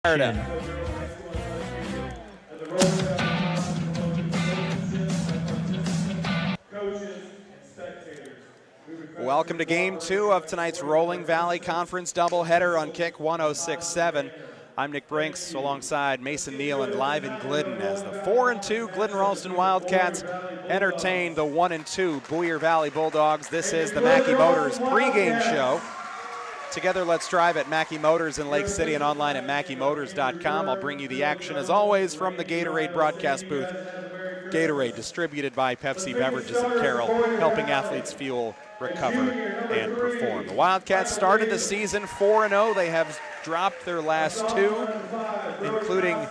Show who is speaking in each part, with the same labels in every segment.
Speaker 1: Welcome to Game 2 of tonight's Rolling Valley Conference doubleheader on Kick 106.7. I'm Nick Brinks alongside Mason Nealand live in Glidden as the 4-2 Glidden Ralston Wildcats entertain the 1-2 Boyer Valley Bulldogs. This is the Mackey Motors pregame show. Together, let's drive at Mackey Motors in Lake City and online at MackeyMotors.com. I'll bring you the action, as always, from the Gatorade broadcast booth. Gatorade, distributed by Pepsi Beverages in Carroll, helping athletes fuel, recover, and perform. The Wildcats started the season 4-0. They have dropped their last two, including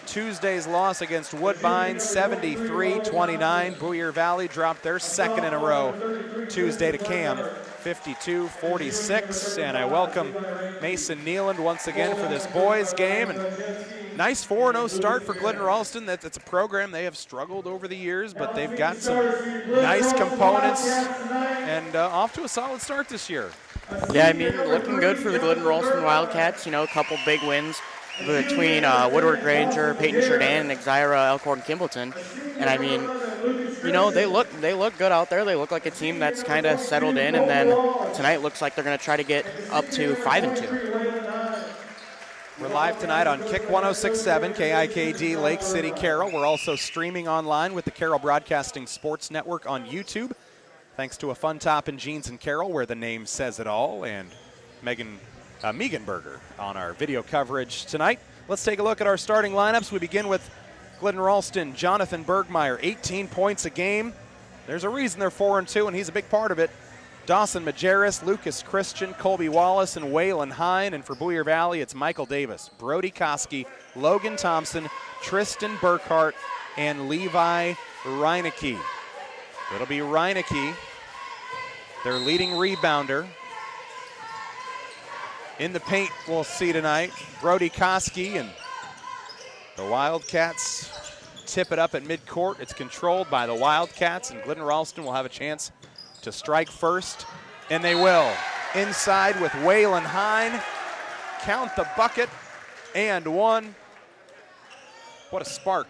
Speaker 1: Tuesday's loss against Woodbine, 73-29. Boyer Valley dropped their second in a row Tuesday to Cam, 52-46. And I welcome Mason Nealand once again for this boys game. And nice 4-0 start for Glidden Ralston. That's a program they have struggled over the years, but they've got some nice components and off to a solid start this year.
Speaker 2: Yeah, I mean, looking good for the Glidden Ralston Wildcats. You know, a couple big wins between Woodward Granger, Peyton Jourdain, and Exira Elkhorn Kimbleton. And I mean, you know, they look good out there. They look like a team that's kind of settled in. And then tonight looks like they're going to try to get up to 5-2.
Speaker 1: We're live tonight on Kick 106.7, KIKD, Lake City, Carroll. We're also streaming online with the Carroll Broadcasting Sports Network on YouTube. Thanks to a Fun Top and Jeans in Carroll, where the name says it all, and Megan Burger on our video coverage tonight. Let's take a look at our starting lineups. We begin with Glidden Ralston, Jonathan Bergmeyer, 18 points a game. There's a reason they're 4-2, and he's a big part of it. Dawson Majerus, Lucas Christian, Colby Wallace, and Waylon Hine. And for Boyer Valley, it's Michael Davis, Brody Koski, Logan Thompson, Tristan Burkhart, and Levi Reinecke. It'll be Reinecke, their leading rebounder. In the paint, we'll see tonight, Brody Koski, and the Wildcats tip it up at midcourt. It's controlled by the Wildcats, and Glidden Ralston will have a chance to strike first, and they will. Inside with Waylon Hine. Count the bucket, and one. What a spark.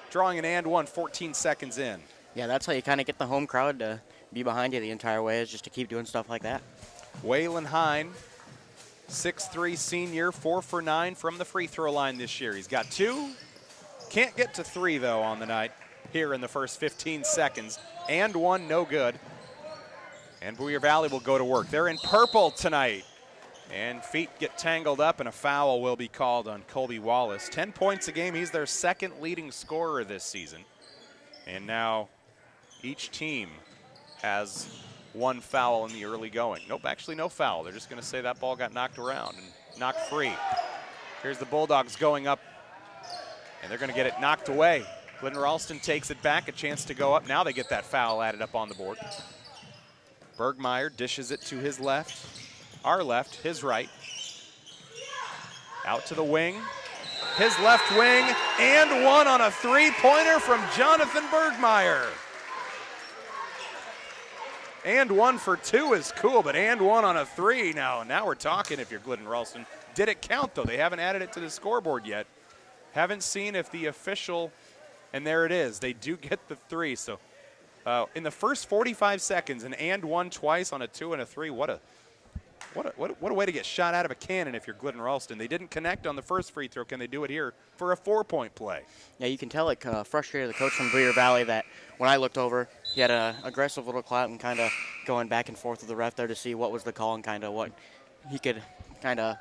Speaker 1: Drawing an and one 14 seconds in.
Speaker 2: Yeah, that's how you kind of get the home crowd to be behind you the entire way, is just to keep doing stuff like that.
Speaker 1: Waylon Hine, 6'3" senior, 4 for 9 from the free throw line this year. He's got 2. Can't get to 3, though, on the night here in the first 15 seconds. And 1, no good. And Boyer Valley will go to work. They're in purple tonight. And feet get tangled up, and a foul will be called on Colby Wallace. 10 points a game. He's their second leading scorer this season. And now each team has 1 foul in the early going. Nope, actually no foul. They're just going to say that ball got knocked around and knocked free. Here's the Bulldogs going up, and they're going to get it knocked away. Glidden Ralston takes it back, a chance to go up. Now they get that foul added up on the board. Bergmeyer dishes it to his left, our left, his right. Out to the wing, his left wing, and 1 on a 3-pointer from Jonathan Bergmeyer. And 1 for 2 is cool, but and 1 on a 3 now. Now we're talking if you're Glidden Ralston. Did it count, though? They haven't added it to the scoreboard yet. Haven't seen if the official, and there it is. They do get the 3. So in the first 45 seconds, an and 1 twice on a 2 and a 3. What a way to get shot out of a cannon if you're Glidden Ralston. They didn't connect on the first free throw. Can they do it here for a 4-point play?
Speaker 2: Yeah, you can tell it frustrated the coach from Boyer Valley that when I looked over, he had an aggressive little clap and kind of going back and forth with the ref there to see what was the call and kind of what he could kind of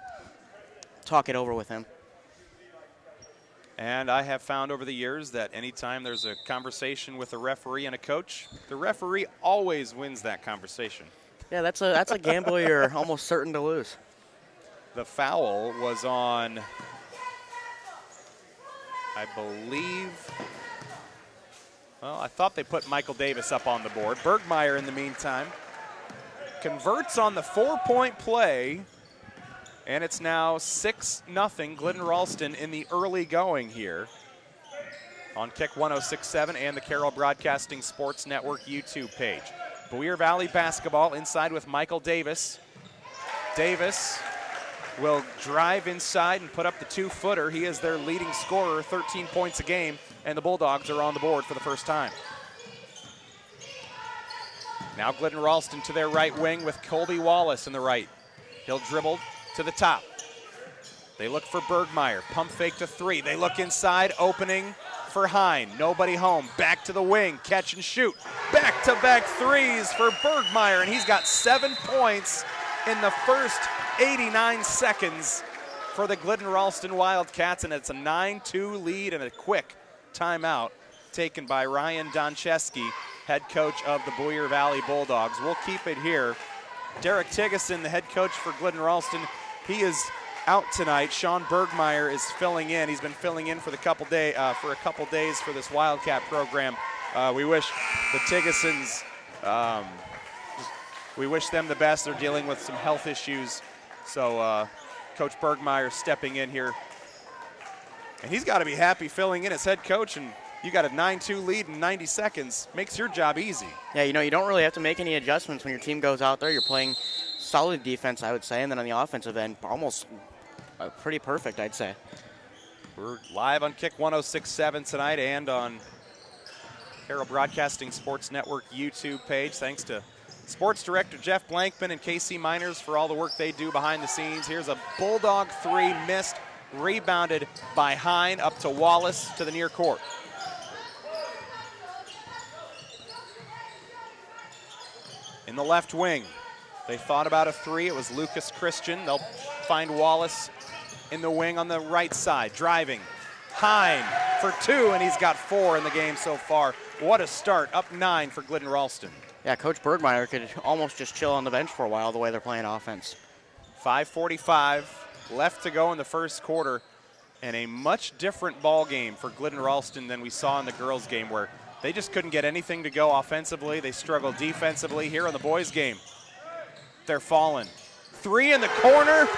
Speaker 2: talk it over with him.
Speaker 1: And I have found over the years that anytime there's a conversation with a referee and a coach, the referee always wins that conversation.
Speaker 2: Yeah, that's a gamble you're almost certain to lose.
Speaker 1: The foul was on, I believe, well, I thought they put Michael Davis up on the board. Bergmeyer, in the meantime, converts on the 4-point play, and it's now 6-0 Glidden Ralston in the early going here on Kick 106.7 and the Carroll Broadcasting Sports Network YouTube page. Boyer Valley basketball inside with Michael Davis. Davis will drive inside and put up the 2-footer. He is their leading scorer, 13 points a game, and the Bulldogs are on the board for the first time. Now Glidden Ralston to their right wing with Colby Wallace in the right. He'll dribble to the top. They look for Bergmeyer, pump fake to 3. They look inside, opening for Hine. Nobody home, back to the wing, catch and shoot. Back-to-back threes for Bergmeyer, and he's got 7 points in the first 89 seconds for the Glidden Ralston Wildcats, and it's a 9-2 lead and a quick timeout taken by Ryan Doncheski, head coach of the Boyer Valley Bulldogs. We'll keep it here. Derek Tigeson, the head coach for Glidden Ralston, he is out tonight. Sean Bergmeyer is filling in. He's been filling in for a couple days for this Wildcat program. We wish the Tigesons, we wish them the best. They're dealing with some health issues. So Coach Bergmeyer stepping in here. And he's got to be happy filling in as head coach, and you got a 9-2 lead in 90 seconds. Makes your job easy.
Speaker 2: Yeah, you know, you don't really have to make any adjustments when your team goes out there. You're playing solid defense, I would say, and then on the offensive end, almost pretty perfect, I'd say.
Speaker 1: We're live on Kick 106.7 tonight and on Carroll Broadcasting Sports Network YouTube page. Thanks to Sports Director Jeff Blankman and KC Miners for all the work they do behind the scenes. Here's a Bulldog 3 missed, rebounded by Hine up to Wallace to the near court. In the left wing, they thought about a 3. It was Lucas Christian. They'll find Wallace in the wing on the right side, driving. Hine for 2, and he's got 4 in the game so far. What a start, up 9 for Glidden Ralston.
Speaker 2: Yeah, Coach Bergmeyer could almost just chill on the bench for a while the way they're playing offense.
Speaker 1: 5:45 left to go in the first quarter, and a much different ball game for Glidden Ralston than we saw in the girls' game, where they just couldn't get anything to go offensively. They struggled defensively. Here in the boys' game, they're falling. 3 in the corner,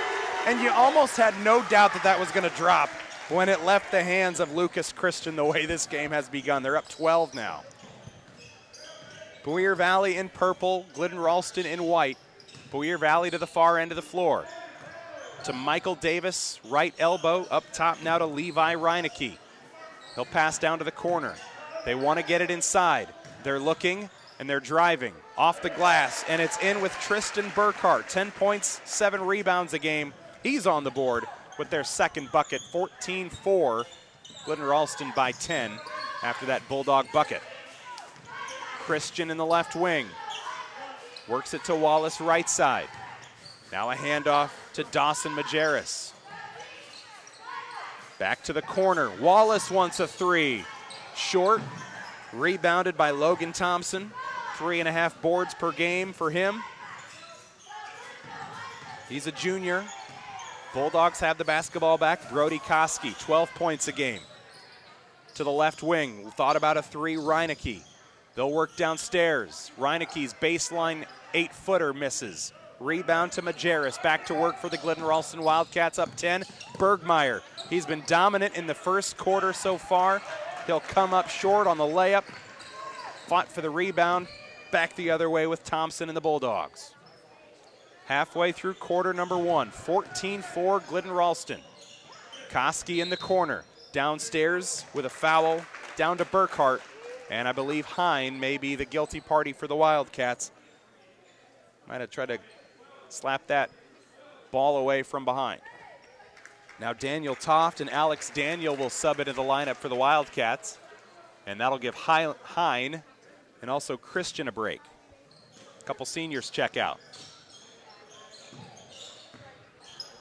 Speaker 1: and you almost had no doubt that that was going to drop when it left the hands of Lucas Christian the way this game has begun. They're up 12 now. Boyer Valley in purple, Glidden Ralston in white. Boyer Valley to the far end of the floor. To Michael Davis, right elbow, up top now to Levi Reinecke. He'll pass down to the corner. They want to get it inside. They're looking and they're driving off the glass, and it's in with Tristan Burkhart. 10 points, 7 rebounds a game. He's on the board with their second bucket, 14-4. Glidden Ralston by 10 after that Bulldog bucket. Christian in the left wing. Works it to Wallace right side. Now a handoff to Dawson Majerus. Back to the corner. Wallace wants a 3. Short. Rebounded by Logan Thompson. 3.5 boards per game for him. He's a junior. Bulldogs have the basketball back. Brody Koski, 12 points a game. To the left wing, thought about a 3, Reinecke. They'll work downstairs. Reinecke's baseline 8-footer misses. Rebound to Majerus, back to work for the Glidden Ralston Wildcats, up 10. Bergmeyer, he's been dominant in the first quarter so far. He'll come up short on the layup. Fought for the rebound, back the other way with Thompson and the Bulldogs. Halfway through quarter number 1, 14-4 Glidden Ralston. Koski in the corner, downstairs with a foul, down to Burkhart, and I believe Hine may be the guilty party for the Wildcats. Might have tried to slap that ball away from behind. Now Daniel Toft and Alex Daniel will sub into the lineup for the Wildcats, and that'll give Hine and also Christian a break. A couple seniors check out.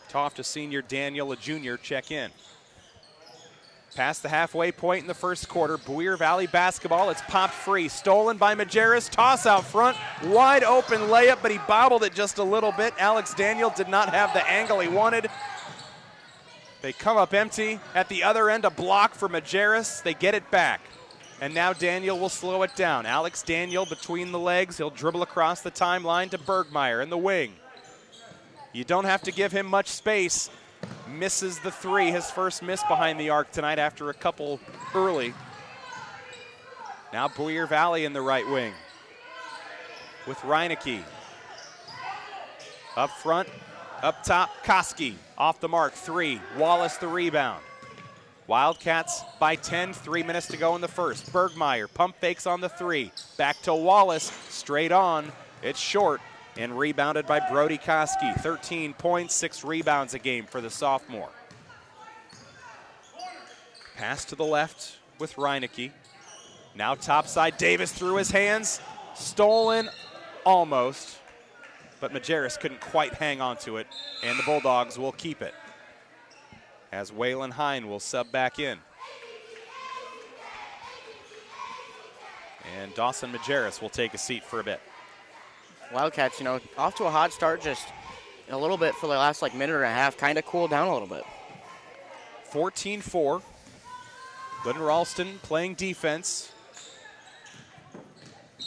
Speaker 1: Toft, a senior, Daniel, a junior, check in. Past the halfway point in the first quarter, Boyer Valley basketball. It's popped free, stolen by Majerus. Toss out front, wide open layup, but he bobbled it just a little bit. Alex Daniel did not have the angle he wanted. They come up empty. At the other end, a block for Majerus. They get it back. And now Daniel will slow it down. Alex Daniel between the legs. He'll dribble across the timeline to Bergmeyer in the wing. You don't have to give him much space. Misses the 3, his first miss behind the arc tonight after a couple early. Now Boyer Valley in the right wing with Reinecke. Up front, Up top, Koski off the mark, 3. Wallace the rebound. Wildcats by 10, 3 minutes to go in the first. Bergmeyer pump fakes on the 3. Back to Wallace, straight on. It's short and rebounded by Brody Koski. 13 points, 6 rebounds a game for the sophomore. Pass to the left with Reinecke. Now topside, Davis through his hands. Stolen almost, but Majerus couldn't quite hang on to it, and the Bulldogs will keep it as Waylon Hine will sub back in. And Dawson Majerus will take a seat for a bit.
Speaker 2: Wildcats, off to a hot start, just a little bit for the last minute and a half, kind of cooled down a little bit.
Speaker 1: 14-4. Glidden Ralston playing defense.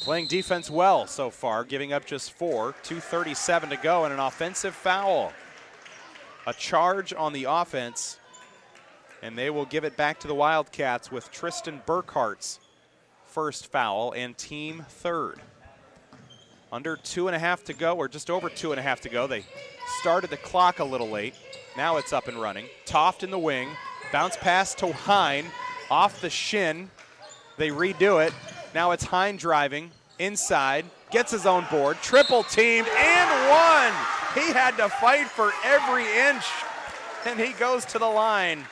Speaker 1: Playing defense well so far, giving up just 4. 2:37 to go and an offensive foul. A charge on the offense, and they will give it back to the Wildcats with Tristan Burkhart's first foul and team third. Under 2.5 to go, or just over 2.5 to go. They started the clock a little late. Now it's up and running. Toft in the wing. Bounce pass to Hine. Off the shin. They redo it. Now it's Hine driving. Inside. Gets his own board. Triple teamed and one. He had to fight for every inch. And he goes to the line.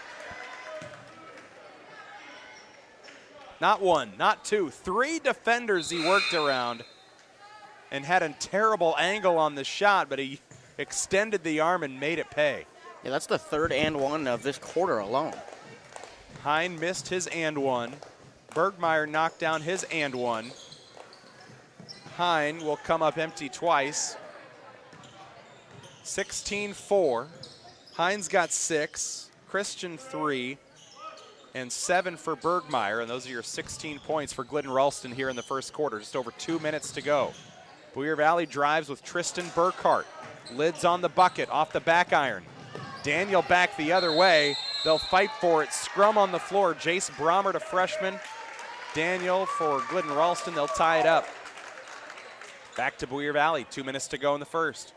Speaker 1: Not 1, not 2. 3 defenders he worked around. And had a terrible angle on the shot, but he extended the arm and made it pay.
Speaker 2: Yeah, that's the third and one of this quarter alone.
Speaker 1: Hine missed his and one. Bergmeyer knocked down his and one. Hine will come up empty twice. 16-4. Hine's got 6, Christian 3, and 7 for Bergmeyer, and those are your 16 points for Glidden Ralston here in the first quarter. Just over 2 minutes to go. Boyer Valley drives with Tristan Burkhart. Lids on the bucket, off the back iron. Daniel back the other way. They'll fight for it. Scrum on the floor. Jace Bromert, a freshman. Daniel for Glidden Ralston. They'll tie it up. Back to Boyer Valley. 2 minutes to go in the first.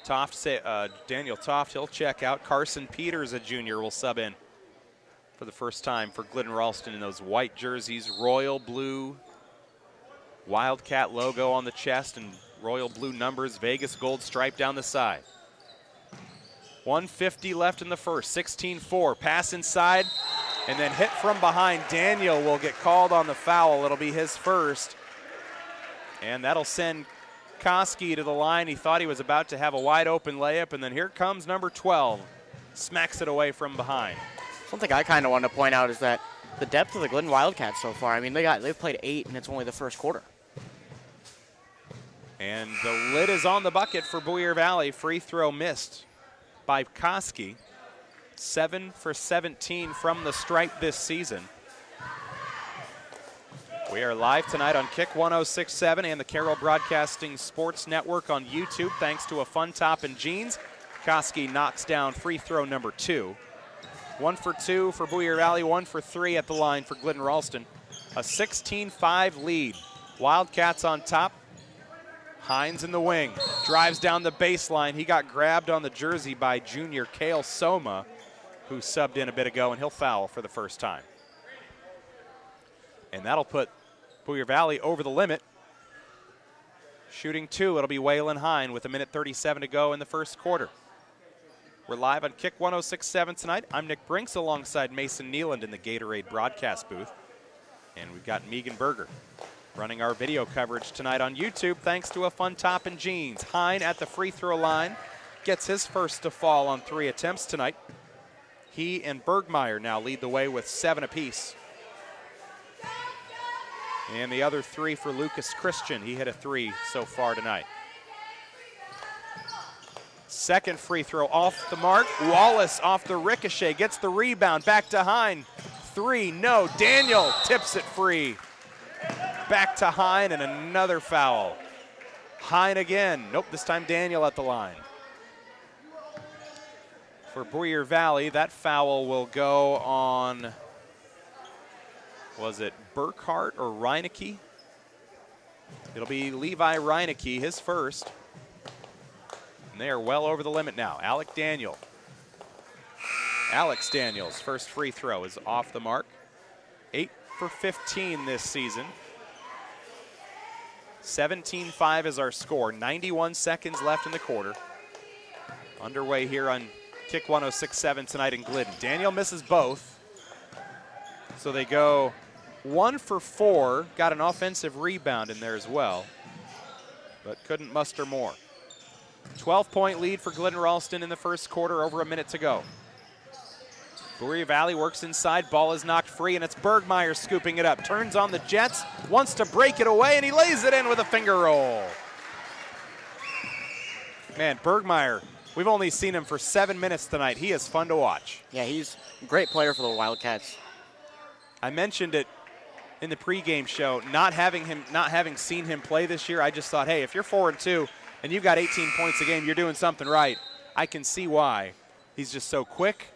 Speaker 1: Daniel Toft, he'll check out. Carson Peters, a junior, will sub in for the first time for Glidden Ralston in those white jerseys. Royal blue Wildcat logo on the chest and royal blue numbers, Vegas gold stripe down the side. 1:50 left in the first, 16-4. Pass inside and then hit from behind. Daniel will get called on the foul. It'll be his first. And that'll send Koski to the line. He thought he was about to have a wide open layup, and then here comes number 12. Smacks it away from behind.
Speaker 2: Something I kind of want to point out is that the depth of the Glidden Wildcats so far, I mean, they've played 8 and it's only the first quarter.
Speaker 1: And the lid is on the bucket for Boyer Valley. Free throw missed by Koski. 7 for 17 from the stripe this season. We are live tonight on Kick 106.7 and the Carroll Broadcasting Sports Network on YouTube. Thanks to a fun top and jeans. Koski knocks down free throw number 2. 1 for 2 for Boyer Valley, 1 for 3 at the line for Glidden Ralston. A 16-5 lead. Wildcats on top. Hines in the wing, drives down the baseline. He got grabbed on the jersey by junior Kale Soma, who subbed in a bit ago, and he'll foul for the first time. And that'll put Boyer Valley over the limit. Shooting 2, it'll be Waylon Hine with 1:37 to go in the first quarter. We're live on Kick 106.7 tonight. I'm Nick Brinks alongside Mason Nealand in the Gatorade broadcast booth. And we've got Megan Berger running our video coverage tonight on YouTube thanks to a fun top and jeans. Hine at the free throw line gets his first to fall on 3 attempts tonight. He and Bergmeyer now lead the way with 7 apiece. And the other 3 for Lucas Christian. He hit a 3 so far tonight. Second free throw off the mark. Wallace off the ricochet, gets the rebound, back to Hine. 3, no, Daniel tips it free. Back to Hine and another foul. Hine again. Nope, this time Daniel at the line. For Boyer Valley, that foul will go on, was it Burkhart or Reinecke? It'll be Levi Reinecke, his first. And they are well over the limit now. Alex Daniels, first free throw is off the mark. 8 for 15 this season. 17-5 is our score. 91 seconds left in the quarter. Underway here on Kick 106.7 tonight in Glidden. Daniel misses both. So they go 1 for 4. Got an offensive rebound in there as well, but couldn't muster more. 12-point lead for Glidden Ralston in the first quarter, over a minute to go. Boyer Valley works inside, ball is knocked free, and it's Bergmeyer scooping it up. Turns on the Jets, wants to break it away, and he lays it in with a finger roll. Man, Bergmeyer, we've only seen him for 7 minutes tonight. He is fun to watch.
Speaker 2: Yeah, he's a great player for the Wildcats.
Speaker 1: I mentioned it in the pregame show, not having seen him play this year. I just thought, hey, if you're 4-2 and you've got 18 points a game, you're doing something right. I can see why. He's just so quick.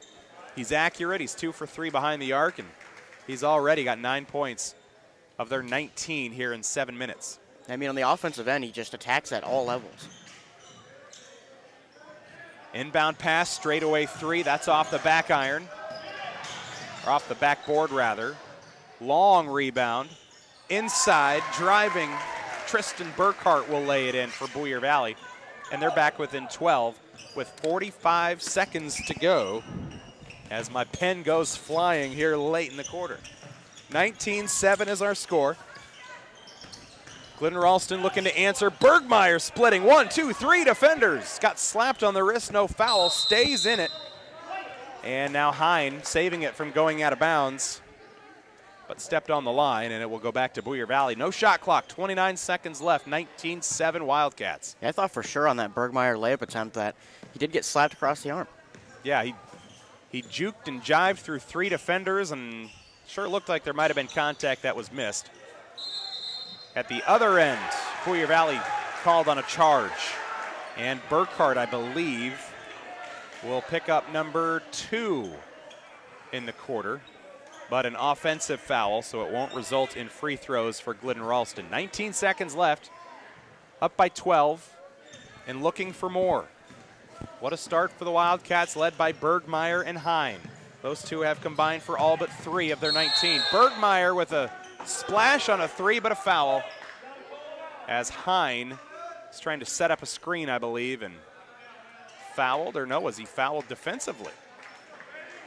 Speaker 1: He's accurate. He's 2 for 3 behind the arc, and he's already got 9 points of their 19 here in 7 minutes.
Speaker 2: I mean, on the offensive end, he just attacks at all levels.
Speaker 1: Inbound pass, straightaway 3. That's off the back iron, or off the backboard rather. Long rebound. Inside, driving. Tristan Burkhart will lay it in for Boyer Valley, and they're back within 12 with 45 seconds to go as my pen goes flying here late in the quarter. 19-7 is our score. Glidden Ralston looking to answer. Bergmeyer splitting. 1, 2, 3 defenders. Got slapped on the wrist, no foul, stays in it. And now Hine saving it from going out of bounds, but stepped on the line, and it will go back to Boyer Valley. No shot clock, 29 seconds left, 19-7 Wildcats.
Speaker 2: Yeah, I thought for sure on that Bergmeyer layup attempt that he did get slapped across the arm.
Speaker 1: Yeah, he juked and jived through 3 defenders, and sure looked like there might have been contact that was missed. At the other end, Boyer Valley called on a charge, and Burkhart, I believe, will pick up number 2 in the quarter, but an offensive foul, so it won't result in free throws for Glidden Ralston. 19 seconds left, up by 12, and looking for more. What a start for the Wildcats, led by Bergmeyer and Hine. Those two have combined for all but 3 of their 19. Bergmeyer with a splash on a 3, but a foul, as Hine is trying to set up a screen, I believe, and fouled, or no, was he fouled defensively?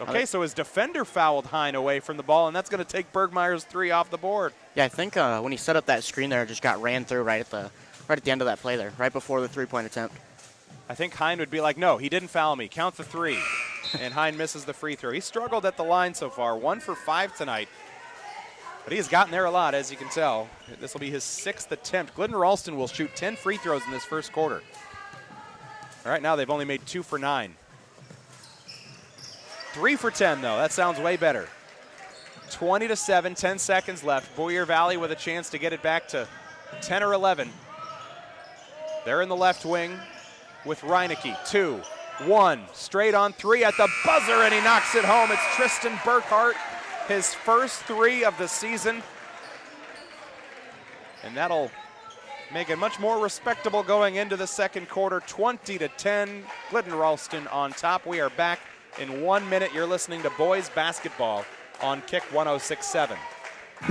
Speaker 1: Okay, so his defender fouled Hine away from the ball, and that's going to take Bergmeyer's 3 off the board.
Speaker 2: Yeah, I think when he set up that screen there, it just got ran through right at the end of that play there, right before the 3-point attempt.
Speaker 1: I think Hine would be like, no, he didn't foul me. Count the 3. And Hine misses the free throw. He struggled at the line so far, 1 for 5 tonight. But he has gotten there a lot, as you can tell. This will be his 6th attempt. Glidden Ralston will shoot 10 free throws in this first quarter. All right, now they've only made 2 for 9. 3 for 10, though. That sounds way better. 20-7, 10 seconds left. Boyer Valley with a chance to get it back to 10 or 11. They're in the left wing with Reinecke. 2, 1, straight on 3 at the buzzer, and he knocks it home. It's Tristan Burkhart, his first 3 of the season. And that'll make it much more respectable going into the second quarter. 20-10, Glidden Ralston on top. We are back in 1 minute. You're listening to boys basketball on Kick 106.7.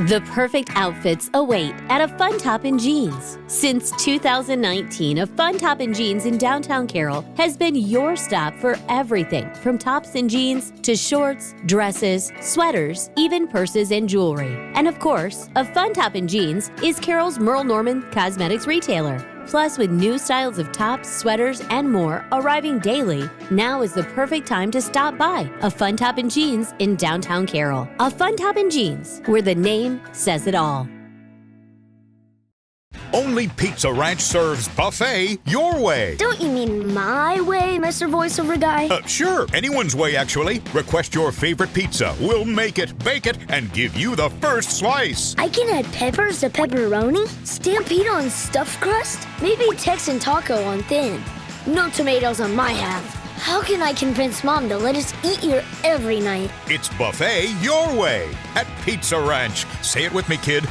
Speaker 3: The perfect outfits await at a Fun Top and Jeans. Since 2019, a Fun Top and Jeans in downtown Carroll has been your stop for everything from tops and jeans to shorts, dresses, sweaters, even purses and jewelry. And of course, a Fun Top and Jeans is Carroll's Merle Norman cosmetics retailer. Plus, with new styles of tops, sweaters, and more arriving daily, now is the perfect time to stop by a Fun Top and Jeans in downtown Carroll. A Fun Top and Jeans, where the name says it all.
Speaker 4: Only Pizza Ranch serves buffet your way.
Speaker 5: Don't you mean my way, Mr. Voiceover Guy?
Speaker 4: Sure, anyone's way, actually. Request your favorite pizza. We'll make it, bake it, and give you the first slice.
Speaker 5: I can add peppers to pepperoni, Stampede on stuffed crust, maybe Texan taco on thin. No tomatoes on my half. How can I convince Mom to let us eat here every night?
Speaker 4: It's buffet your way at Pizza Ranch. Say it with me, kid.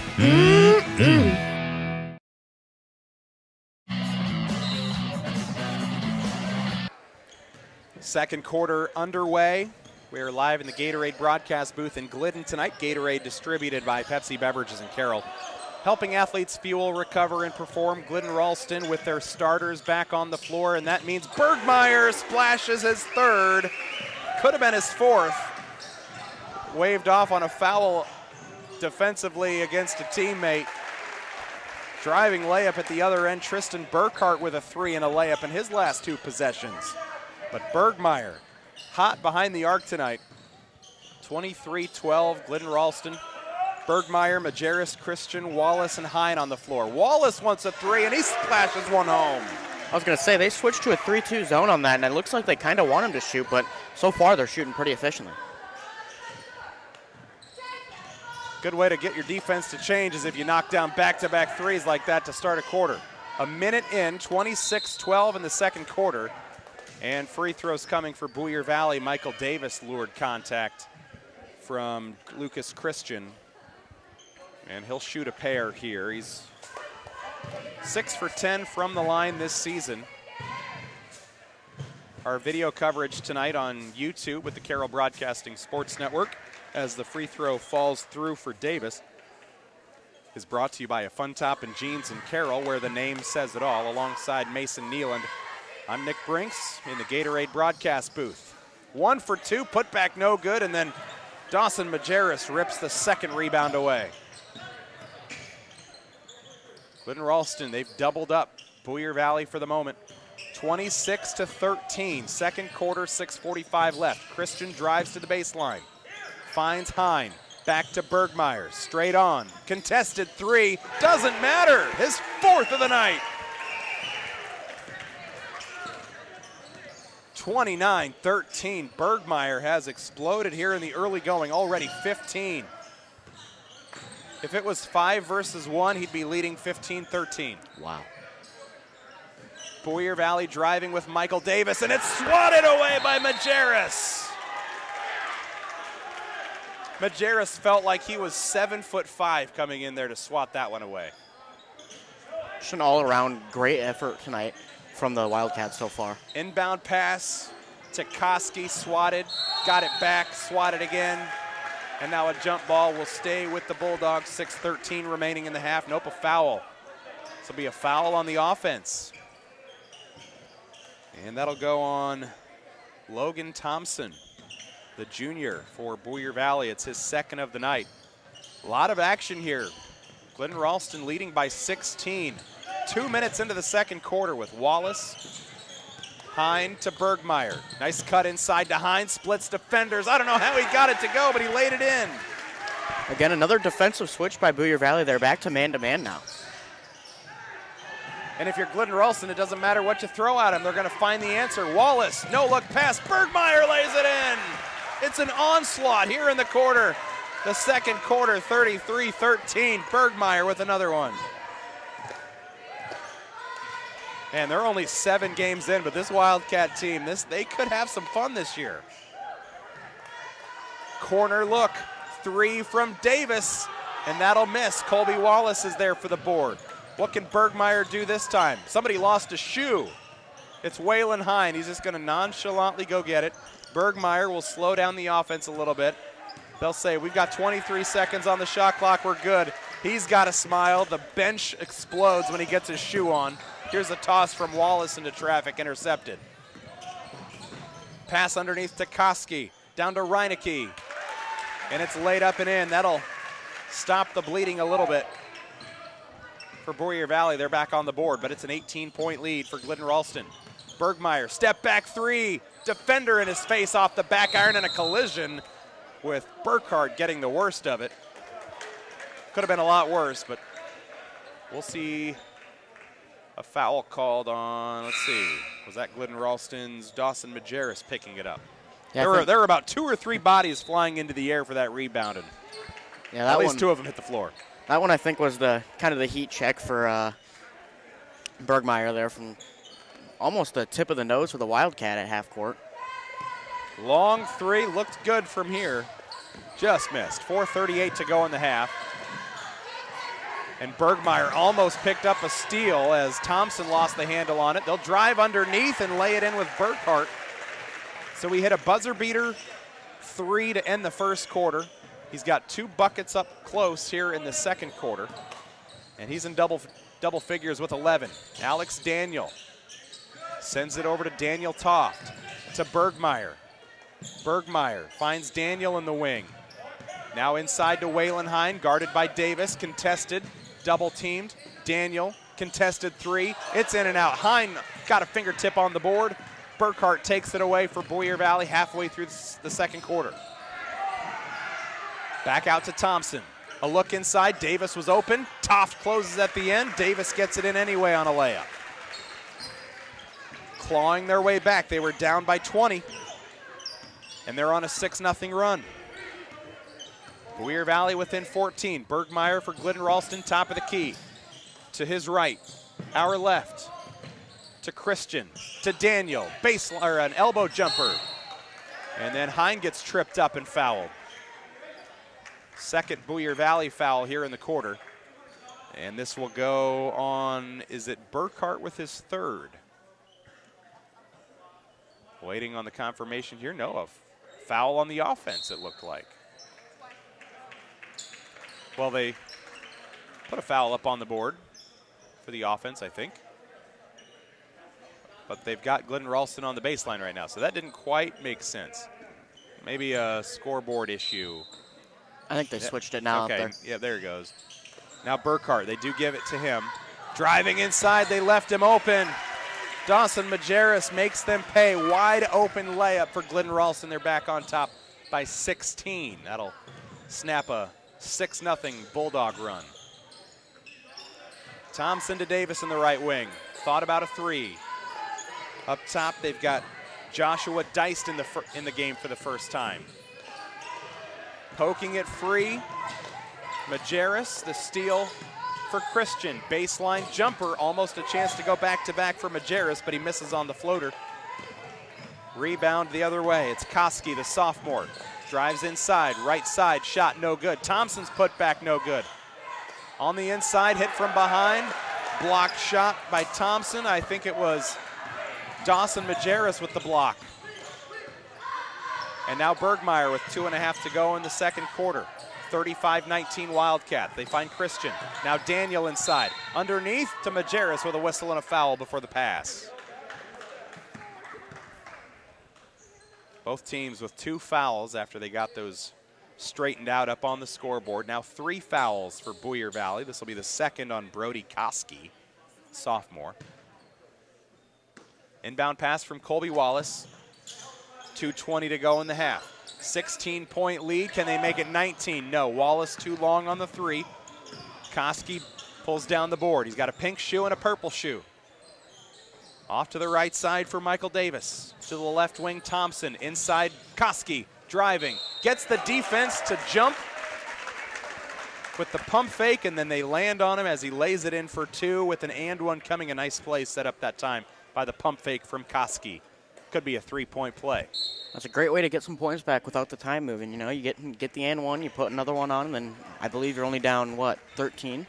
Speaker 1: Second quarter underway. We are live in the Gatorade broadcast booth in Glidden tonight. Gatorade distributed by Pepsi Beverages in Carroll. Helping athletes fuel, recover, and perform. Glidden Ralston with their starters back on the floor, and that means Bergmeyer splashes his third. Could have been his fourth. Waved off on a foul defensively against a teammate. Driving layup at the other end, Tristan Burkhart with a three and a layup in his last two possessions. But Bergmeyer, hot behind the arc tonight. 23-12, Glidden Ralston. Bergmeyer, Majerus, Christian, Wallace, and Hine on the floor. Wallace wants a three, and he splashes one home.
Speaker 2: I was going to say, they switched to a 3-2 zone on that, and it looks like they kind of want him to shoot, but so far they're shooting pretty efficiently.
Speaker 1: Good way to get your defense to change is if you knock down back-to-back threes like that to start a quarter. A minute in, 26-12 in the second quarter. And free throws coming for Boyer Valley. Michael Davis lured contact from Lucas Christian. And he'll shoot a pair here. He's 6 for 10 from the line this season. Our video coverage tonight on YouTube with the Carroll Broadcasting Sports Network as the free throw falls through for Davis is brought to you by a Fun Top and Jeans in Carroll, where the name says it all, alongside Mason Nealand. I'm Nick Brinks in the Gatorade broadcast booth. 1 for 2, put back no good, and then Dawson Majerus rips the second rebound away. Glidden Ralston, they've doubled up Boyer Valley for the moment. 26-13, second quarter, 6:45 left. Christian drives to the baseline, finds Hine, back to Bergmeyer, straight on, contested three, doesn't matter, his fourth of the night. 29-13, Bergmeyer has exploded here in the early going, already 15. If it was 5 versus 1, he'd be leading 15-13.
Speaker 2: Wow.
Speaker 1: Boyer Valley driving with Michael Davis, and it's swatted away by Majerus. Majerus felt like he was 7'5" coming in there to swat that one away.
Speaker 2: Just an all-around great effort tonight from the Wildcats so far.
Speaker 1: Inbound pass to Koski, swatted, got it back, swatted again, and now a jump ball will stay with the Bulldogs. 6:13 remaining in the half. Nope, a foul. This will be a foul on the offense. And that'll go on Logan Thompson, the junior for Boyer Valley. It's his second of the night. A lot of action here. Glidden Ralston leading by 16. 2 minutes into the second quarter with Wallace, Hine to Bergmeyer. Nice cut inside to Hine, splits defenders. I don't know how he got it to go, but he laid it in.
Speaker 2: Again, another defensive switch by Boyer Valley. They're back to man-to-man now.
Speaker 1: And if you're Glidden Ralston, it doesn't matter what you throw at him. They're going to find the answer. Wallace, no-look pass. Bergmeyer lays it in. It's an onslaught here in the quarter. The second quarter, 33-13. Bergmeyer with another one. And they're only 7 games in, but this Wildcat team, they could have some fun this year. Corner look, 3 from Davis, and that'll miss. Colby Wallace is there for the board. What can Bergmeyer do this time? Somebody lost a shoe. It's Waylon Hine. He's just going to nonchalantly go get it. Bergmeyer will slow down the offense a little bit. They'll say, we've got 23 seconds on the shot clock, we're good. He's got a smile. The bench explodes when he gets his shoe on. Here's a toss from Wallace into traffic, intercepted. Pass underneath to Koski, down to Reineke. And it's laid up and in. That'll stop the bleeding a little bit. For Boyer Valley, they're back on the board, but it's an 18-point lead for Glidden Ralston. Bergmeyer, step back three. Defender in his face off the back iron, and a collision with Burkhart getting the worst of it. Could have been a lot worse, but we'll see. A foul called on, let's see, was that Glidden Ralston's Dawson Majerus picking it up? Yeah, there were about 2 or 3 bodies flying into the air for that rebound, and
Speaker 2: yeah,
Speaker 1: at least 2 of them hit the floor.
Speaker 2: That one I think was the kind of the heat check for Bergmeyer there from almost the tip of the nose for the Wildcat at half court.
Speaker 1: Long 3, looked good from here. Just missed. 4:38 to go in the half. And Bergmeyer almost picked up a steal as Thompson lost the handle on it. They'll drive underneath and lay it in with Burkhart. So we hit a buzzer beater 3 to end the first quarter. He's got 2 buckets up close here in the second quarter. And he's in double figures with 11. Alex Daniel sends it over to Daniel Toft, to Bergmeyer. Bergmeyer finds Daniel in the wing. Now inside to Waylon Hine, guarded by Davis, contested, double teamed. Daniel, contested 3. It's in and out. Hine got a fingertip on the board. Burkhart takes it away for Boyer Valley halfway through the second quarter. Back out to Thompson. A look inside. Davis was open. Toft closes at the end. Davis gets it in anyway on a layup. Clawing their way back. They were down by 20. And they're on a 6-0 run. Boyer Valley within 14. Bergmeyer for Glidden Ralston, top of the key. To his right. Our left. To Christian. To Daniel. Or an elbow jumper. And then Hine gets tripped up and fouled. Second Boyer Valley foul here in the quarter. And this will go on, is it Burkhart with his third? Waiting on the confirmation here. No, a foul on the offense, it looked like. Well, they put a foul up on the board for the offense, I think. But they've got Glidden Ralston on the baseline right now, so that didn't quite make sense. Maybe a scoreboard issue.
Speaker 2: I think they switched it now.
Speaker 1: Okay,
Speaker 2: Up there.
Speaker 1: yeah, there it goes. Now Burkhart, they do give it to him. Driving inside, they left him open. Dawson Majerus makes them pay. Wide open layup for Glidden Ralston. They're back on top by 16. That'll snap a 6-0 Bulldog run. Thompson to Davis in the right wing. Thought about a 3. Up top, they've got Joshua Deist in the game for the first time. Poking it free. Majerus, the steal for Christian. Baseline jumper, almost a chance to go back-to-back for Majerus, but he misses on the floater. Rebound the other way. It's Koski, the sophomore. Drives inside, right side, shot no good. Thompson's put back no good. On the inside, hit from behind. Blocked shot by Thompson. I think it was Dawson Majerus with the block. And now Bergmeyer with 2.5 to go in the second quarter. 35-19 Wildcat. They find Christian. Now Daniel inside. Underneath to Majerus with a whistle and a foul before the pass. Both teams with 2 fouls after they got those straightened out up on the scoreboard. Now 3 fouls for Boyer Valley. This will be the second on Brody Koski, sophomore. Inbound pass from Colby Wallace. 2:20 to go in the half. 16-point lead. Can they make it 19? No. Wallace too long on the 3. Koski pulls down the board. He's got a pink shoe and a purple shoe. Off to the right side for Michael Davis. To the left wing, Thompson. Inside, Koski driving. Gets the defense to jump with the pump fake, and then they land on him as he lays it in for 2 with an and one coming. A nice play set up that time by the pump fake from Koski. Could be a 3-point play.
Speaker 2: That's a great way to get some points back without the time moving. You know, you get the and one, you put another one on, and then I believe you're only down, what, 13?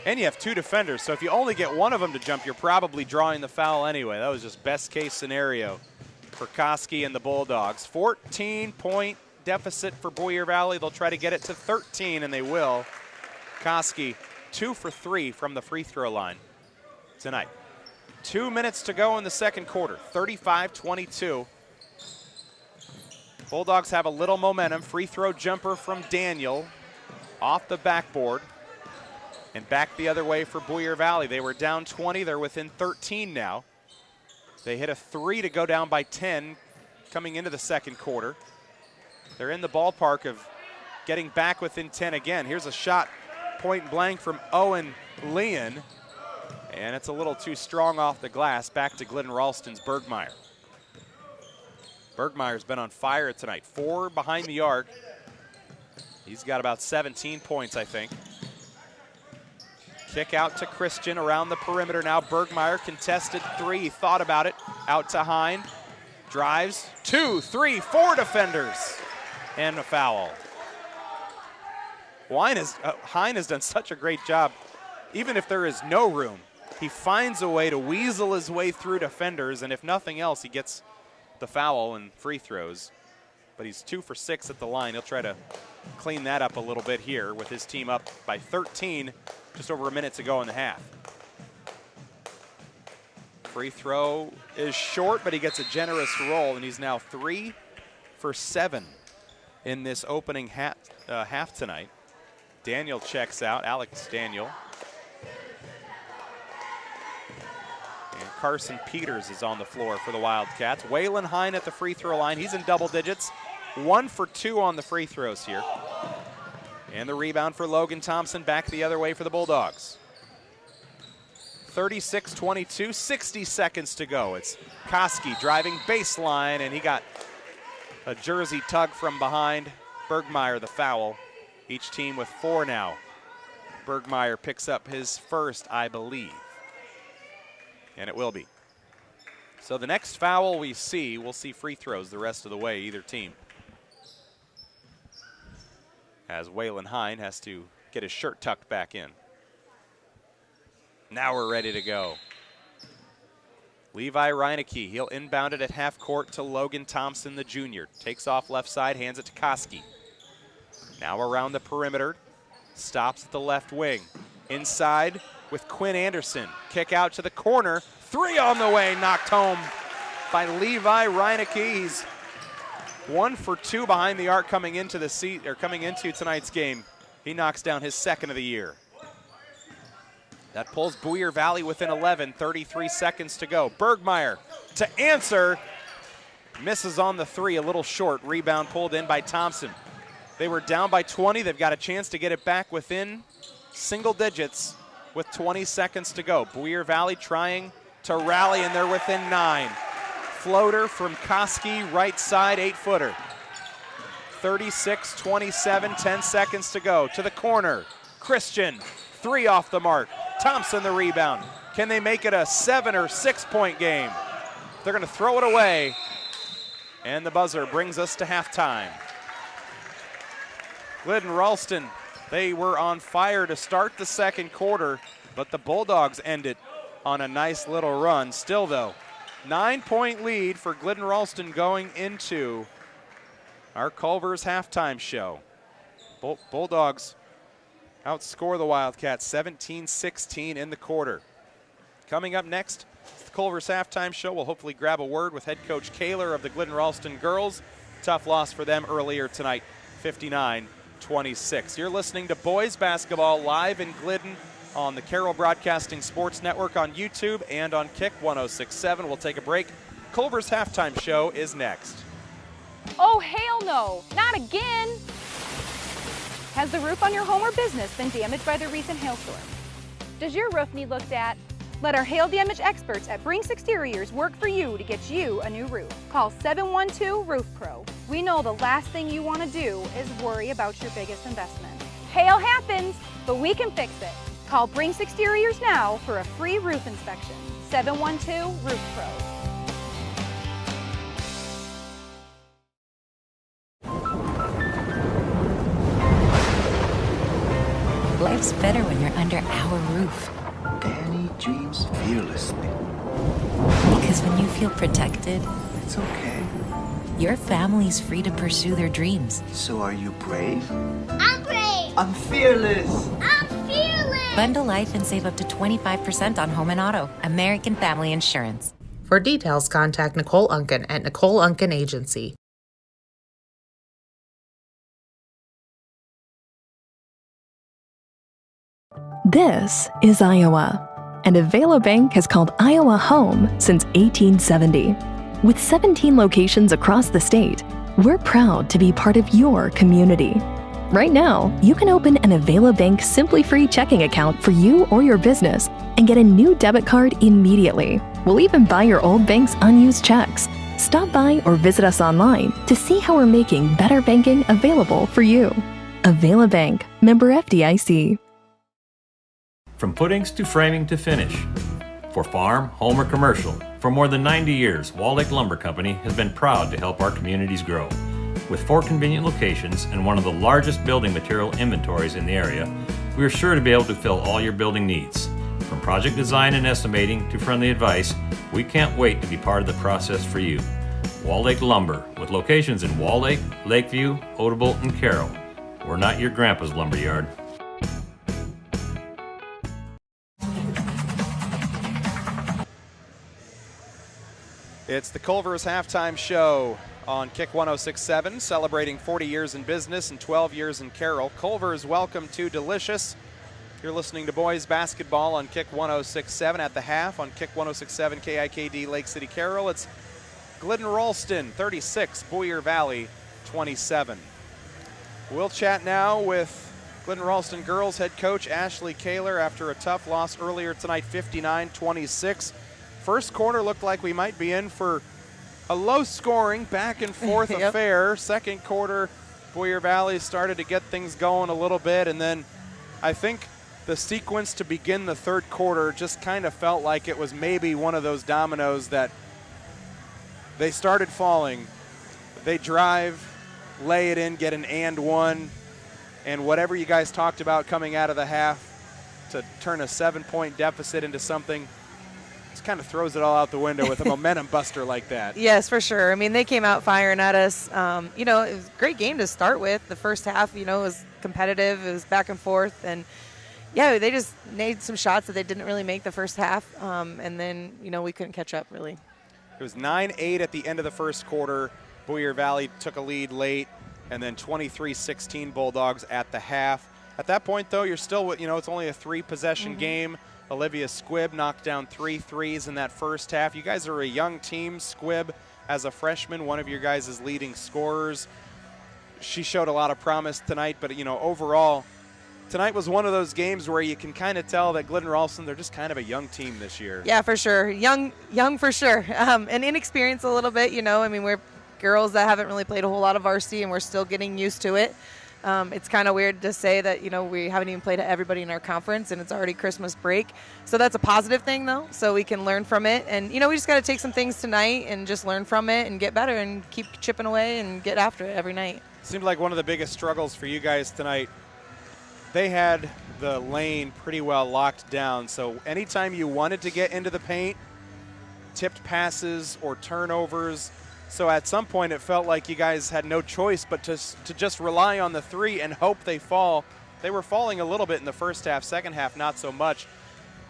Speaker 1: And you have 2 defenders, so if you only get one of them to jump, you're probably drawing the foul anyway. That was just best case scenario for Koski and the Bulldogs. 14-point deficit for Boyer Valley. They'll try to get it to 13, and they will. Koski 2 for 3 from the free throw line tonight. 2 minutes to go in the second quarter, 35-22. Bulldogs have a little momentum. Free throw jumper from Daniel off the backboard. And back the other way for Boyer Valley. They were down 20. They're within 13 now. They hit a 3 to go down by 10 coming into the second quarter. They're in the ballpark of getting back within 10 again. Here's a shot point blank from Owen Leon. And it's a little too strong off the glass. Back to Glidden Ralston's Bergmeyer. Bergmeyer's been on fire tonight. 4 behind the arc. He's got about 17 points, I think. Kick out to Christian around the perimeter now. Bergmeyer contested 3. He thought about it. Out to Hine. Drives. 2, 3, 4 defenders. And a foul. Hine has done such a great job. Even if there is no room, he finds a way to weasel his way through defenders, and if nothing else, he gets the foul and free throws, but he's 2 for 6 at the line. He'll try to clean that up a little bit here with his team up by 13, just over a minute to go in the half. Free throw is short, but he gets a generous roll, and he's now 3 for 7 in this opening half tonight. Daniel checks out, Alex Daniel. And Carson Peters is on the floor for the Wildcats. Waylon Hine at the free throw line. He's in double digits. 1 for 2 on the free throws here. And the rebound for Logan Thompson back the other way for the Bulldogs. 36-22, 60 seconds to go. It's Koski driving baseline, and he got a jersey tug from behind. Bergmeyer the foul. Each team with 4 now. Bergmeyer picks up his first, I believe. And it will be. So the next foul we'll see free throws the rest of the way, either team. As Waylon Hine has to get his shirt tucked back in. Now we're ready to go. Levi Reineke, he'll inbound it at half court to Logan Thompson, the junior. Takes off left side, hands it to Koski. Now around the perimeter, stops at the left wing. Inside with Quinn Anderson. Kick out to the corner. 3 on the way, knocked home by Levi Reineke. He's 1 for 2 behind the arc coming into tonight's game. He knocks down his second of the year. That pulls Boyer Valley within 11, 33 seconds to go. Bergmeyer to answer. Misses on the 3, a little short. Rebound pulled in by Thompson. They were down by 20. They've got a chance to get it back within single digits with 20 seconds to go. Boyer Valley trying to rally, and they're within 9. Floater from Koski, right side, 8-footer. 36-27, 10 seconds to go. To the corner, Christian, 3 off the mark. Thompson the rebound. Can they make it a 7 or 6 point game? They're going to throw it away, and the buzzer brings us to halftime. Glidden Ralston, they were on fire to start the second quarter, but the Bulldogs end it on a nice little run. Still though, 9-point lead for Glidden Ralston going into our Culver's halftime show. Bulldogs outscore the Wildcats 17-16 in the quarter. Coming up next, the Culver's halftime show. We'll hopefully grab a word with head coach Kaler of the Glidden Ralston girls. Tough loss for them earlier tonight, 59-26. You're listening to boys basketball live in Glidden on the Carroll Broadcasting Sports Network on YouTube and on Kick 106.7. We'll take a break. Culver's halftime show is next.
Speaker 6: Oh, hell no, not again. Has the roof on your home or business been damaged by the recent hailstorm? Does your roof need looked at? Let our hail damage experts at Brinks Exteriors work for you to get you a new roof. Call 712 Roof Pro. We know the last thing you want to do is worry about your biggest investment. Hail happens, but we can fix it. Call Brinks Exteriors now for a free roof inspection. 712 Roof Pro.
Speaker 7: Life's better when you're under our roof.
Speaker 8: Danny dreams fearlessly.
Speaker 7: Because when you feel protected,
Speaker 8: It's okay.
Speaker 7: your family's free to pursue their dreams.
Speaker 8: So are you brave?
Speaker 5: I'm brave.
Speaker 8: I'm fearless.
Speaker 5: I'm fearless.
Speaker 7: Bundle life and save up to 25% on home and auto. American Family Insurance.
Speaker 9: For details, contact Nicole Unken at Nicole Unken Agency.
Speaker 10: This is Iowa, and Avela Bank has called Iowa home since 1870. With 17 locations across the state, we're proud to be part of your community. Right now, you can open an Avela Bank Simply Free checking account for you or your business and get a new debit card immediately. We'll even buy your old bank's unused checks. Stop by or visit us online to see how we're making better banking available for you. Avela Bank, member FDIC.
Speaker 11: From puddings to framing to finish. For farm, home, or commercial, for more than 90 years, Wall Lake Lumber Company has been proud to help our communities grow. With 4 convenient locations and one of the largest building material inventories in the area, we are sure to be able to fill all your building needs. From project design and estimating to friendly advice, we can't wait to be part of the process for you. Wall Lake Lumber, with locations in Wall Lake, Lakeview, Odebolt, and Carroll. We're not your grandpa's lumber yard.
Speaker 1: It's the Culver's halftime show on Kick 106.7, celebrating 40 years in business and 12 years in Carroll. Culver's welcome to Delicious. You're listening to boys basketball on Kick 106.7 at the half on Kick 106.7 KIKD Lake City Carroll. It's Glidden Ralston 36, Boyer Valley 27. We'll chat now with Glidden Ralston girls head coach Ashley Kaler after a tough loss earlier tonight, 59-26. First quarter looked like we might be in for a low-scoring, back-and-forth affair. Second quarter, Boyer Valley started to get things going a little bit, and then I think the sequence to begin the third quarter just kind of felt like it was maybe one of those dominoes that they started falling. They drive, lay it in, get an and one, and whatever you guys talked about coming out of the half to turn a 7-point deficit into something, just kind of throws it all out the window with a momentum buster like that.
Speaker 12: Yes, for sure. I mean, they came out firing at us. It was a great game to start with. The first half, was competitive. It was back and forth. And, yeah, they just made some shots that they didn't really make the first half. And then, we couldn't catch up, really.
Speaker 1: It was 9-8 at the end of the first quarter. Boyer Valley took a lead late, and then 23-16 Bulldogs at the half. At that point, though, you're still, it's only a 3-possession game. Olivia Squibb knocked down 3 threes in that first half. You guys are a young team. Squibb, as a freshman, one of your guys' leading scorers. She showed a lot of promise tonight, but, overall, tonight was one of those games where you can kind of tell that Glidden Ralston, they're just kind of a young team this year.
Speaker 12: Yeah, for sure. Young for sure. And inexperienced a little bit, we're girls that haven't really played a whole lot of varsity, and we're still getting used to it. It's kind of weird to say that, we haven't even played everybody in our conference, and it's already Christmas break. So that's a positive thing, though, so we can learn from it. And, we just got to take some things tonight and just learn from it and get better and keep chipping away and get after it every night.
Speaker 1: Seemed like one of the biggest struggles for you guys tonight. They had the lane pretty well locked down, so anytime you wanted to get into the paint, tipped passes or turnovers. So at some point it felt like you guys had no choice but to just rely on the three and hope they fall. They were falling a little bit in the first half, second half not so much.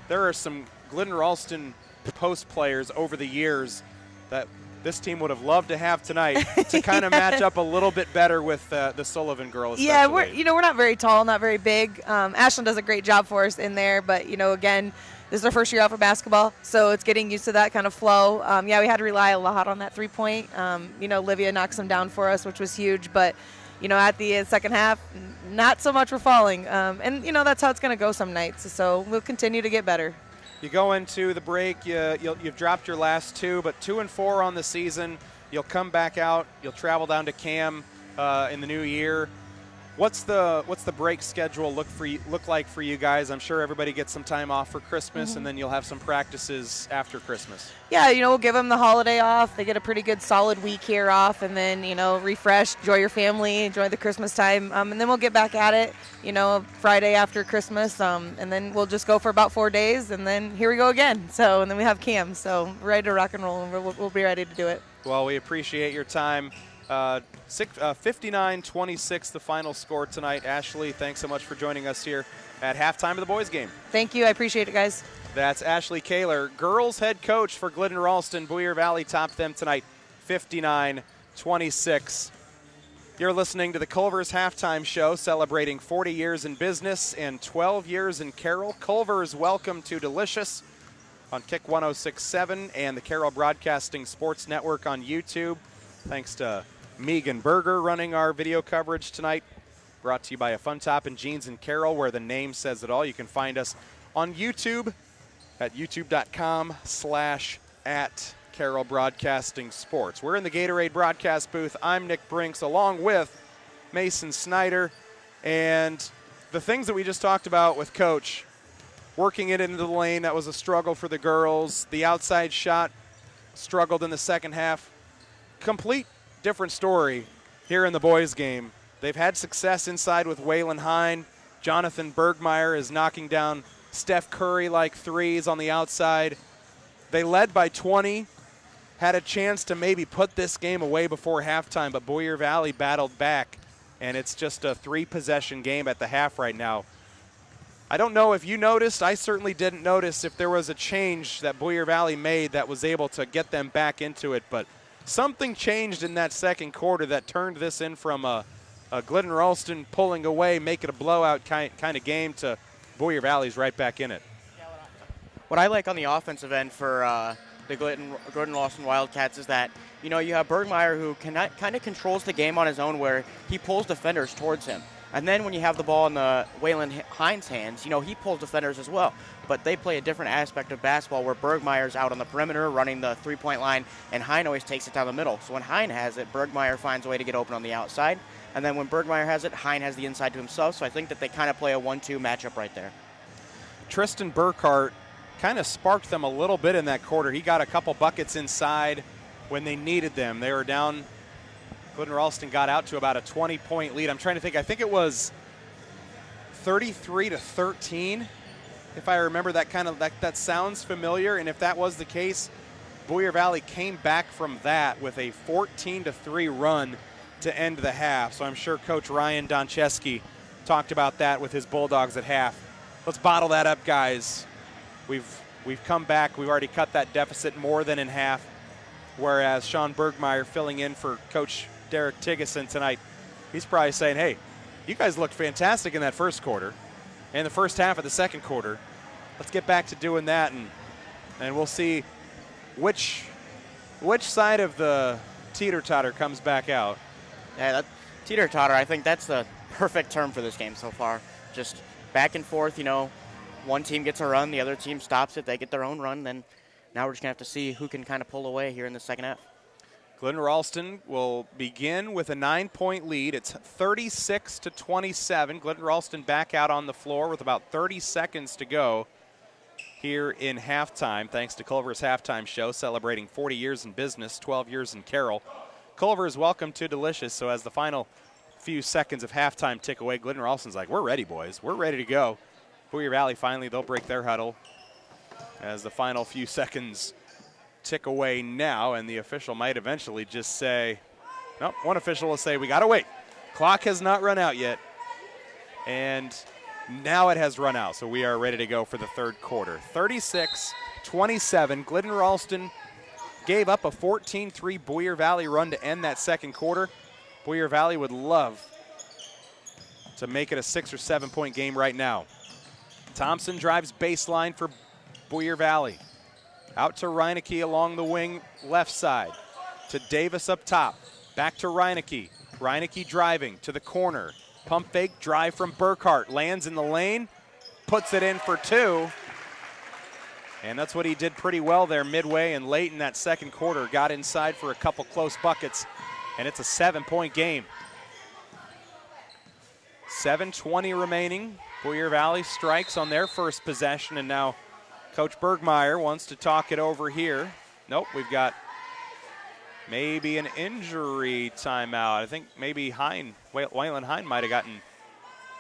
Speaker 1: There are some Glidden Ralston post players over the years that this team would have loved to have tonight to kind of match up a little bit better with the Sullivan girls.
Speaker 12: Yeah, we're not very tall, not very big. Ashlyn does a great job for us in there, but again, this is our first year out for basketball, so it's getting used to that kind of flow. We had to rely a lot on that three-point. Olivia knocked some down for us, which was huge, but at the second half, not so much we're falling. And that's how it's going to go some nights, so we'll continue to get better.
Speaker 1: You go into the break, you've dropped your last 2, but 2 and 4 on the season. You'll come back out. You'll travel down to Cam in the new year. What's the break schedule look like for you guys? I'm sure everybody gets some time off for Christmas, and then you'll have some practices after Christmas.
Speaker 12: Yeah, we'll give them the holiday off. They get a pretty good solid week here off, and then, refresh, enjoy your family, enjoy the Christmas time, and then we'll get back at it, Friday after Christmas, and then we'll just go for about 4 days, and then here we go again. So, and then we have Cam, so we're ready to rock and roll, and we'll be ready to do it.
Speaker 1: Well, we appreciate your time. 59-26 the final score tonight. Ashley, thanks so much for joining us here at halftime of the boys game.
Speaker 12: Thank you. I appreciate it, guys.
Speaker 1: That's Ashley Kaler, girls head coach for Glidden Ralston. Boyer Valley topped them tonight 59-26. You're listening to the Culver's halftime show celebrating 40 years in business and 12 years in Carroll. Culver's welcome to Delicious on Kick 106.7 and the Carroll Broadcasting Sports Network on YouTube. Thanks to Megan Berger running our video coverage tonight. Brought to you by A Fun Top and Jeans in Carroll, where the name says it all. You can find us on YouTube at youtube.com/@Carroll Broadcasting Sports. We're in the Gatorade broadcast booth. I'm Nick Brinks along with Mason Snyder. And the things that we just talked about with Coach, working it into the lane, that was a struggle for the girls. The outside shot struggled in the second half. Complete different story here in the boys game. They've had success inside with Waylon Hine. Jonathan Bergmeyer is knocking down Steph Curry-like threes on the outside. They led by 20, had a chance to maybe put this game away before halftime, but Boyer Valley battled back, and it's just a 3-possession game at the half right now. I don't know if you noticed. I certainly didn't notice if there was a change that Boyer Valley made that was able to get them back into it, but something changed in that second quarter that turned this in from a Glidden Ralston pulling away, make it a blowout kind of game, to Boyer Valley's right back in it.
Speaker 2: What I like on the offensive end for the Glidden Ralston Wildcats is that, you know, you have Bergmeyer who kind of controls the game on his own, where he pulls defenders towards him. And then when you have the ball in the Waylon Hines' hands, you know, he pulls defenders as well. But they play a different aspect of basketball where Bergmeyer's out on the perimeter running the three-point line, and Hine always takes it down the middle. So when Hine has it, Bergmeyer finds a way to get open on the outside. And then when Bergmeyer has it, Hine has the inside to himself. So I think that they kind of play a 1-2 matchup right there.
Speaker 1: Tristan Burkhart kind of sparked them a little bit in that quarter. He got a couple buckets inside when they needed them. They were down. Glidden Ralston got out to about a 20-point lead. I'm trying to think. I think it was 33-13, if I remember. That sounds familiar. And if that was the case, Boyer Valley came back from that with a 14-3 run to end the half. So I'm sure Coach Ryan Doncheski talked about that with his Bulldogs at half. Let's bottle that up, guys. We've come back. We've already cut that deficit more than in half. Whereas Sean Bergmeyer filling in for Coach Derek Tigeson tonight, he's probably saying, hey, you guys looked fantastic in that first quarter and the first half of the second quarter. Let's get back to doing that, and we'll see which side of the teeter-totter comes back out.
Speaker 2: Yeah, that teeter-totter, I think that's the perfect term for this game so far. Just back and forth, you know. One team gets a run, the other team stops it, they get their own run, then now we're just going to have to see who can kind of pull away here in the second half.
Speaker 1: Glidden Ralston will begin with a 9-point lead. It's 36-27. Glidden Ralston back out on the floor with about 30 seconds to go here in halftime, thanks to Culver's halftime show celebrating 40 years in business, 12 years in Carroll. Culver is welcome to Delicious, so as the final few seconds of halftime tick away, Glidden Ralston's like, we're ready, boys. We're ready to go. Boyer Valley finally, they'll break their huddle as the final few seconds tick away now, and the official might eventually just say, nope, one official will say, we got to wait. Clock has not run out yet, and now it has run out, so we are ready to go for the third quarter. 36-27, Glidden Ralston gave up a 14-3 Boyer Valley run to end that second quarter. Boyer Valley would love to make it a 6 or 7 point game right now. Thompson drives baseline for Boyer Valley. Out to Reineke along the wing left side. To Davis up top. Back to Reineke. Reineke driving to the corner. Pump fake drive from Burkhart. Lands in the lane. Puts it in for 2. And that's what he did pretty well there midway and late in that second quarter. Got inside for a couple close buckets. And it's a 7-point game. 7:20 remaining. Boyer Valley strikes on their first possession, and now Coach Bergmeyer wants to talk it over here. Nope, we've got maybe an injury timeout. I think maybe Waylon Hine might have gotten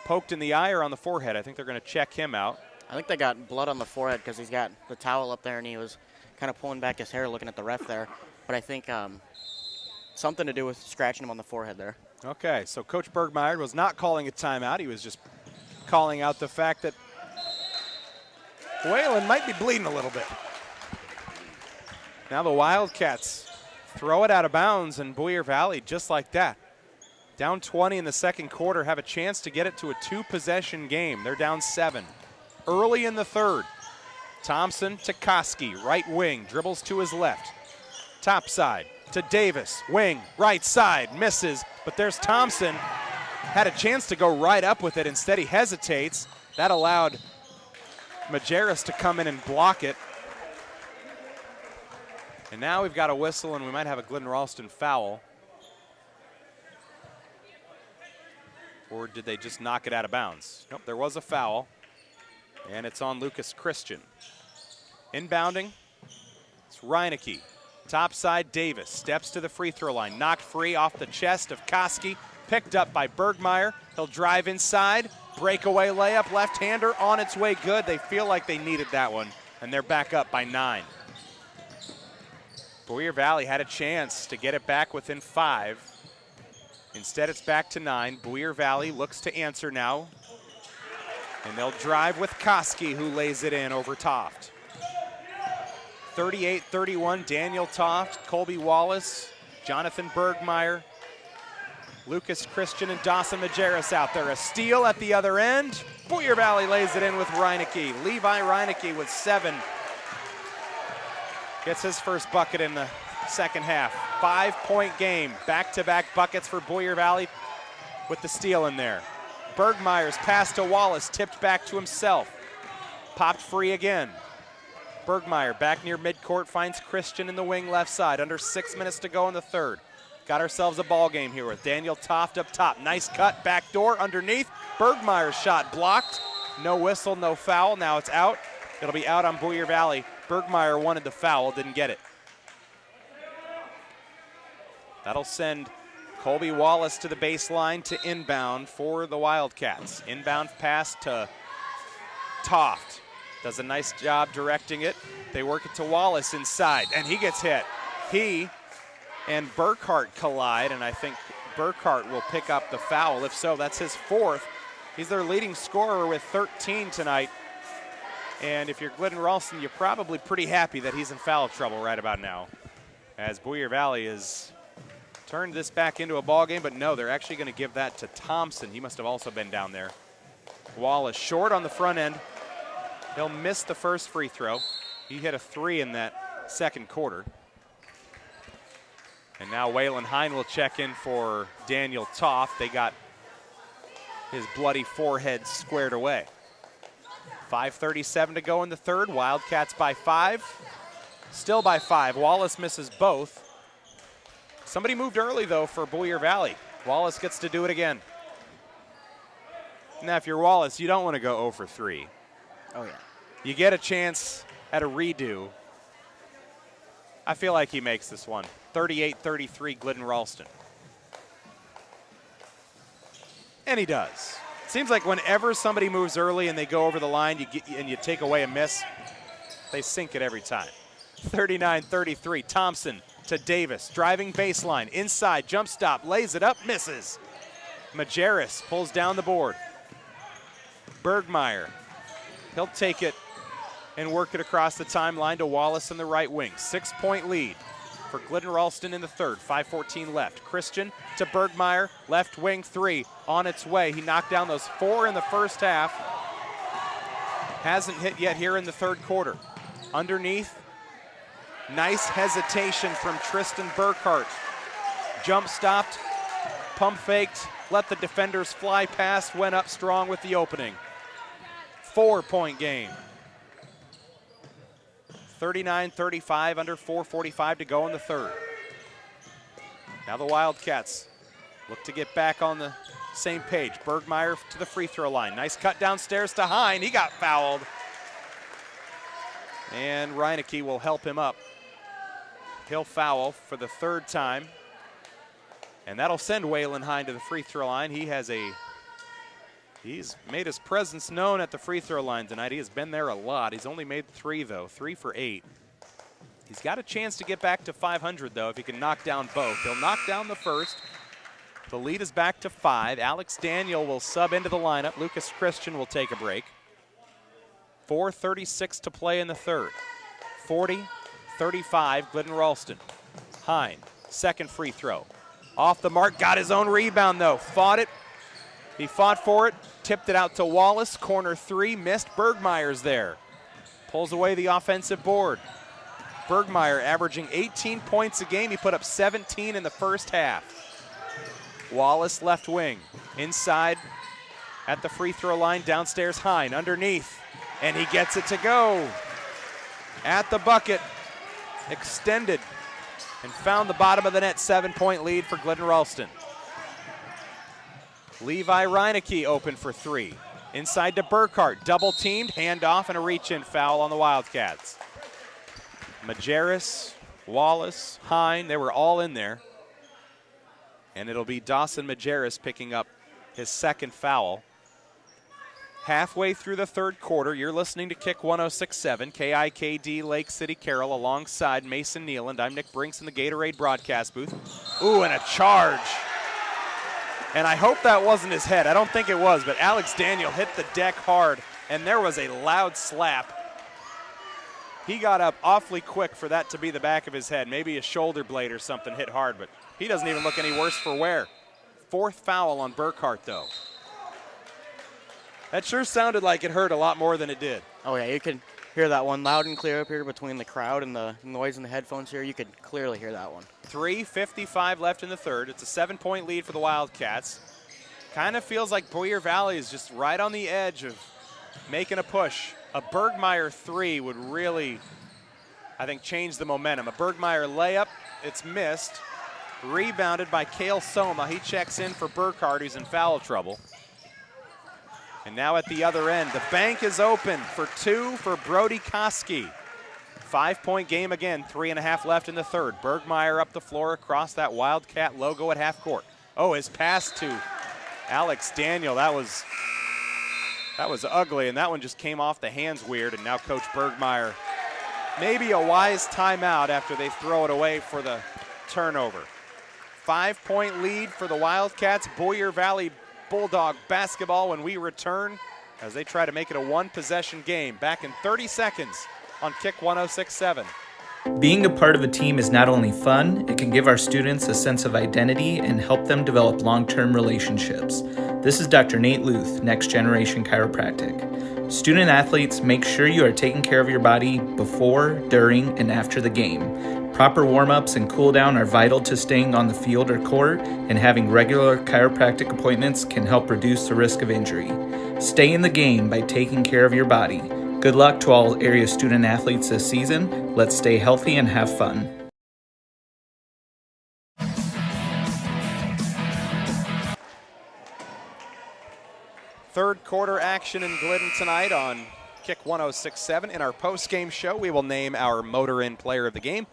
Speaker 1: poked in the eye or on the forehead. I think they're going to check him out.
Speaker 2: I think they got blood on the forehead because he's got the towel up there and he was kind of pulling back his hair looking at the ref there. But I think something to do with scratching him on the forehead there.
Speaker 1: Okay, so Coach Bergmeyer was not calling a timeout. He was just calling out the fact that Waylon might be bleeding a little bit. Now the Wildcats throw it out of bounds, and Boyer Valley, just like that, down 20 in the second quarter, have a chance to get it to a 2-possession game. They're down 7. Early in the third, Thompson to Koski, right wing, dribbles to his left. Top side to Davis, wing, right side, misses, but there's Thompson. Had a chance to go right up with it. Instead, he hesitates. That allowed Majerus to come in and block it. And now we've got a whistle, and we might have a Glidden Ralston foul. Or did they just knock it out of bounds? Nope, there was a foul, and it's on Lucas Christian. Inbounding, it's Reineke. Top side, Davis steps to the free throw line. Knocked free off the chest of Koski. Picked up by Bergmeyer. He'll drive inside. Breakaway layup, left-hander on its way good. They feel like they needed that one, and they're back up by 9. Boyer Valley had a chance to get it back within 5. Instead, it's back to 9. Boyer Valley looks to answer now. And they'll drive with Koski, who lays it in over Toft. 38-31, Daniel Toft, Colby Wallace, Jonathan Bergmeyer, Lucas Christian, and Dawson Majerus out there. A steal at the other end. Boyer Valley lays it in with Reinecke. Levi Reinecke with 7. Gets his first bucket in the second half. 5-point game. Back-to-back buckets for Boyer Valley with the steal in there. Bergmeyer's pass to Wallace, tipped back to himself. Popped free again. Bergmeyer back near midcourt, finds Christian in the wing left side. Under 6 minutes to go in the third. Got ourselves a ball game here with Daniel Toft up top. Nice cut, back door underneath. Bergmeyer's shot blocked. No whistle, no foul. Now it's out. It'll be out on Boyer Valley. Bergmeyer wanted the foul, didn't get it. That'll send Colby Wallace to the baseline to inbound for the Wildcats. Inbound pass to Toft. Does a nice job directing it. They work it to Wallace inside, and he gets hit. He and Burkhart collide, and I think Burkhart will pick up the foul. If so, that's his 4th. He's their leading scorer with 13 tonight. And if you're Glidden Ralston, you're probably pretty happy that he's in foul trouble right about now, as Boyer Valley has turned this back into a ball game, but no, they're actually going to give that to Thompson. He must have also been down there. Wallace short on the front end. He'll miss the first free throw. He hit a 3 in that second quarter. And now Waylon Hine will check in for Daniel Toft. They got his bloody forehead squared away. 5:37 to go in the third. Wildcats by 5. Still by 5. Wallace misses both. Somebody moved early, though, for Boyer Valley. Wallace gets to do it again. Now, if you're Wallace, you don't want to go 0 for 3.
Speaker 2: Oh, yeah.
Speaker 1: You get a chance at a redo. I feel like he makes this one. 38-33, Glidden Ralston. And he does. Seems like whenever somebody moves early and they go over the line and you take away a miss, they sink it every time. 39-33, Thompson to Davis, driving baseline, inside, jump stop, lays it up, misses. Majerus pulls down the board. Bergmeyer, he'll take it and work it across the timeline to Wallace in the right wing. 6-point lead for Glidden Ralston in the third, 5:14 left. Christian to Bergmeyer, left wing 3 on its way. He knocked down those 4 in the first half. Hasn't hit yet here in the third quarter. Underneath, nice hesitation from Tristan Burkhart. Jump stopped, pump faked, let the defenders fly past, went up strong with the opening. 4-point game. 39-35, under 4:45 to go in the third. Now the Wildcats look to get back on the same page. Bergmeyer to the free throw line. Nice cut downstairs to Hine. He got fouled. And Reinecke will help him up. He'll foul for the 3rd time. And that'll send Waylon Hine to the free throw line. He's made his presence known at the free throw line tonight. He has been there a lot. He's only made 3, though, 3 for 8. He's got a chance to get back to 500, though, if he can knock down both. He'll knock down the first. The lead is back to 5. Alex Daniel will sub into the lineup. Lucas Christian will take a break. 4:36 to play in the third. 40-35, Glidden Ralston. Hine, second free throw. Off the mark, got his own rebound, though. Fought it. He fought for it, tipped it out to Wallace. Corner 3, missed. Bergmeyer's there. Pulls away the offensive board. Bergmeyer averaging 18 points a game. He put up 17 in the first half. Wallace left wing. Inside at the free throw line, downstairs Hine, underneath. And he gets it to go. At the bucket, extended, and found the bottom of the net. 7-point lead for Glidden Ralston. Levi Reinecke open for 3. Inside to Burkhart, double teamed, handoff, and a reach-in foul on the Wildcats. Majerus, Wallace, Hine, they were all in there. And it'll be Dawson Majerus picking up his 2nd foul. Halfway through the third quarter, you're listening to Kick 106.7, KIKD Lake City Carroll, alongside Mason Nealand. I'm Nick Brinks in the Gatorade broadcast booth. Ooh, and a charge. And I hope that wasn't his head. I don't think it was, but Alex Daniel hit the deck hard, and there was a loud slap. He got up awfully quick for that to be the back of his head. Maybe a shoulder blade or something hit hard, but he doesn't even look any worse for wear. Fourth foul on Burkhart, though. That sure sounded like it hurt a lot more than it did.
Speaker 2: Oh, yeah, you can hear that one loud and clear up here between the crowd and the noise in the headphones here. You could clearly hear that one.
Speaker 1: 3:55 left in the third. It's a 7-point lead for the Wildcats. Kind of feels like Boyer Valley is just right on the edge of making a push. A Bergmeyer three would really, I think, change the momentum. A Bergmeyer layup, it's missed. Rebounded by Cale Soma. He checks in for Burkhart, who's in foul trouble. And now at the other end, the bank is open for two for Brody Koski. 5-point game again, 3.5 left in the third. Bergmeyer up the floor across that Wildcat logo at half court. Oh, his pass to Alex Daniel, that was ugly, and that one just came off the hands weird, and now Coach Bergmeyer, maybe a wise timeout after they throw it away for the turnover. 5-point lead for the Wildcats. Boyer Valley Bulldog basketball when we return as they try to make it a one-possession game. Back in 30 seconds on Kick 106.7.
Speaker 13: Being a part of a team is not only fun, it can give our students a sense of identity and help them develop long-term relationships. This is Dr. Nate Luth, Next Generation Chiropractic. Student athletes, make sure you are taking care of your body before, during, and after the game. Proper warm-ups and cool-down are vital to staying on the field or court, and having regular chiropractic appointments can help reduce the risk of injury. Stay in the game by taking care of your body. Good luck to all area student athletes this season. Let's stay healthy and have fun.
Speaker 1: Third quarter action in Glidden tonight on Kick 106.7. In our post-game show, we will name our Motor Inn Player of the Game.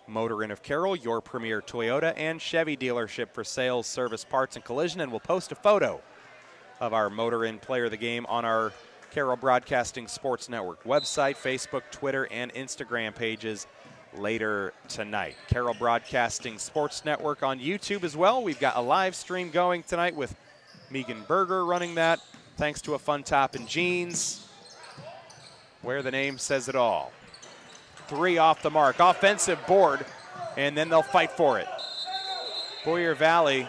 Speaker 1: Motor Inn of Carroll, your premier Toyota and Chevy dealership for sales, service, parts, and collision, and we'll post a photo of our Motor Inn Player of the Game on our Carroll Broadcasting Sports Network website, Facebook, Twitter, and Instagram pages later tonight. Carroll Broadcasting Sports Network on YouTube as well. We've got a live stream going tonight with Megan Berger running that, thanks to a Fun Top and Jeans, where the name says it all. Three off the mark, offensive board, and then they'll fight for it. Boyer Valley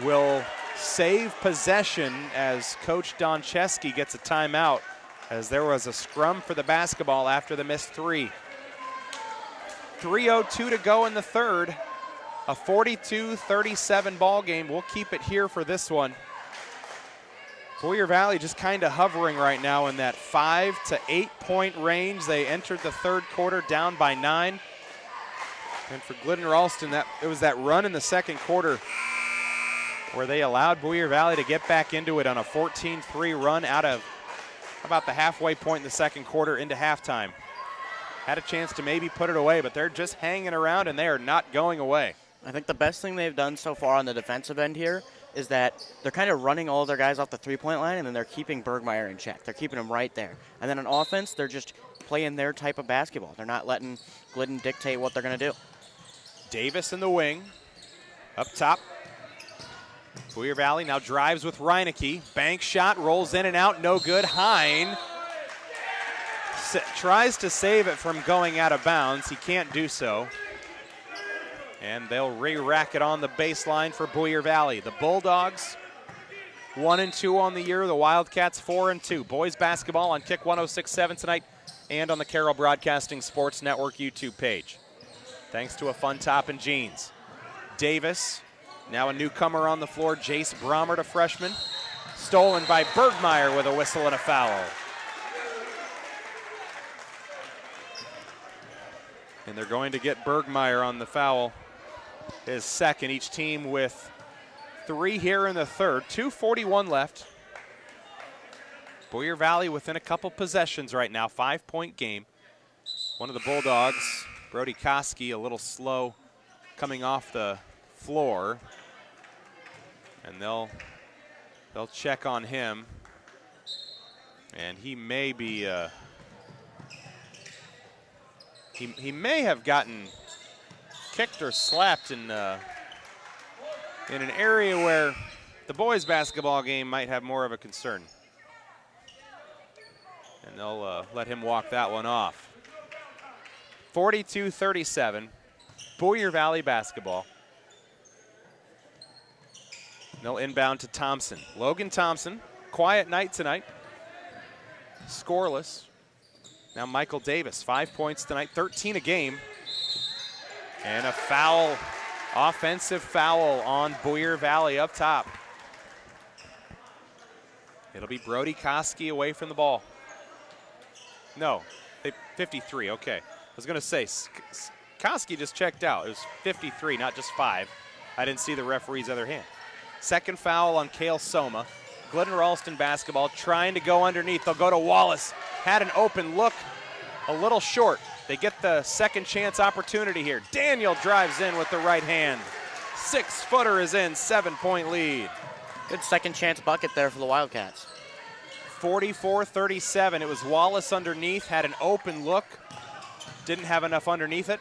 Speaker 1: will save possession as Coach Don Chesky gets a timeout, as there was a scrum for the basketball after the missed three. 3:02 to go in the third. A 42-37 ball game. We'll keep it here for this one. Boyer Valley just kind of hovering right now in that 5 to 8 point range. They entered the third quarter down by 9. And for Glidden Ralston, it was that run in the second quarter where they allowed Boyer Valley to get back into it on a 14-3 run out of about the halfway point in the second quarter into halftime. Had a chance to maybe put it away, but they're just hanging around and they are not going away.
Speaker 2: I think the best thing they've done so far on the defensive end here is that they're kind of running all their guys off the three-point line, and then they're keeping Bergmeyer in check. They're keeping him right there. And then on offense, they're just playing their type of basketball. They're not letting Glidden dictate what they're going to do.
Speaker 1: Davis in the wing, up top. Boyer Valley now drives with Reinecke. Bank shot, rolls in and out, no good. Hine tries to save it from going out of bounds. He can't do so. And they'll re-rack it on the baseline for Boyer Valley. The Bulldogs 1-2 on the year. The Wildcats 4-2. Boys basketball on Kick 106.7 tonight and on the Carroll Broadcasting Sports Network YouTube page. Thanks to a Fun Top and Jeans. Davis, now a newcomer on the floor. Jace Bromert, a freshman. Stolen by Bergmeyer with a whistle and a foul. And they're going to get Bergmeyer on the foul. His second, each team with 3 here in the third. 2:41 left. Boyer Valley within a couple possessions right now. 5-point game. One of the Bulldogs, Brody Koski, a little slow coming off the floor. And they'll check on him. And he may be, he may have gotten kicked or slapped in an area where the boys' basketball game might have more of a concern. And they'll let him walk that one off. 42-37, Boyer Valley basketball. They'll inbound to Thompson. Logan Thompson, quiet night tonight. Scoreless. Now Michael Davis, 5 points tonight, 13 a game. And a foul, offensive foul on Boyer Valley up top. It'll be Brody Koski away from the ball. No, 53, okay. I was gonna say, Koski just checked out. It was 53, not just 5. I didn't see the referee's other hand. Second foul on Kale Soma. Glidden Ralston basketball trying to go underneath. They'll go to Wallace. Had an open look, a little short. They get the second chance opportunity here. Daniel drives in with the right hand. 6-footer is in, 7-point lead.
Speaker 2: Good second chance bucket there for the Wildcats.
Speaker 1: 44-37, it was Wallace underneath, had an open look. Didn't have enough underneath it.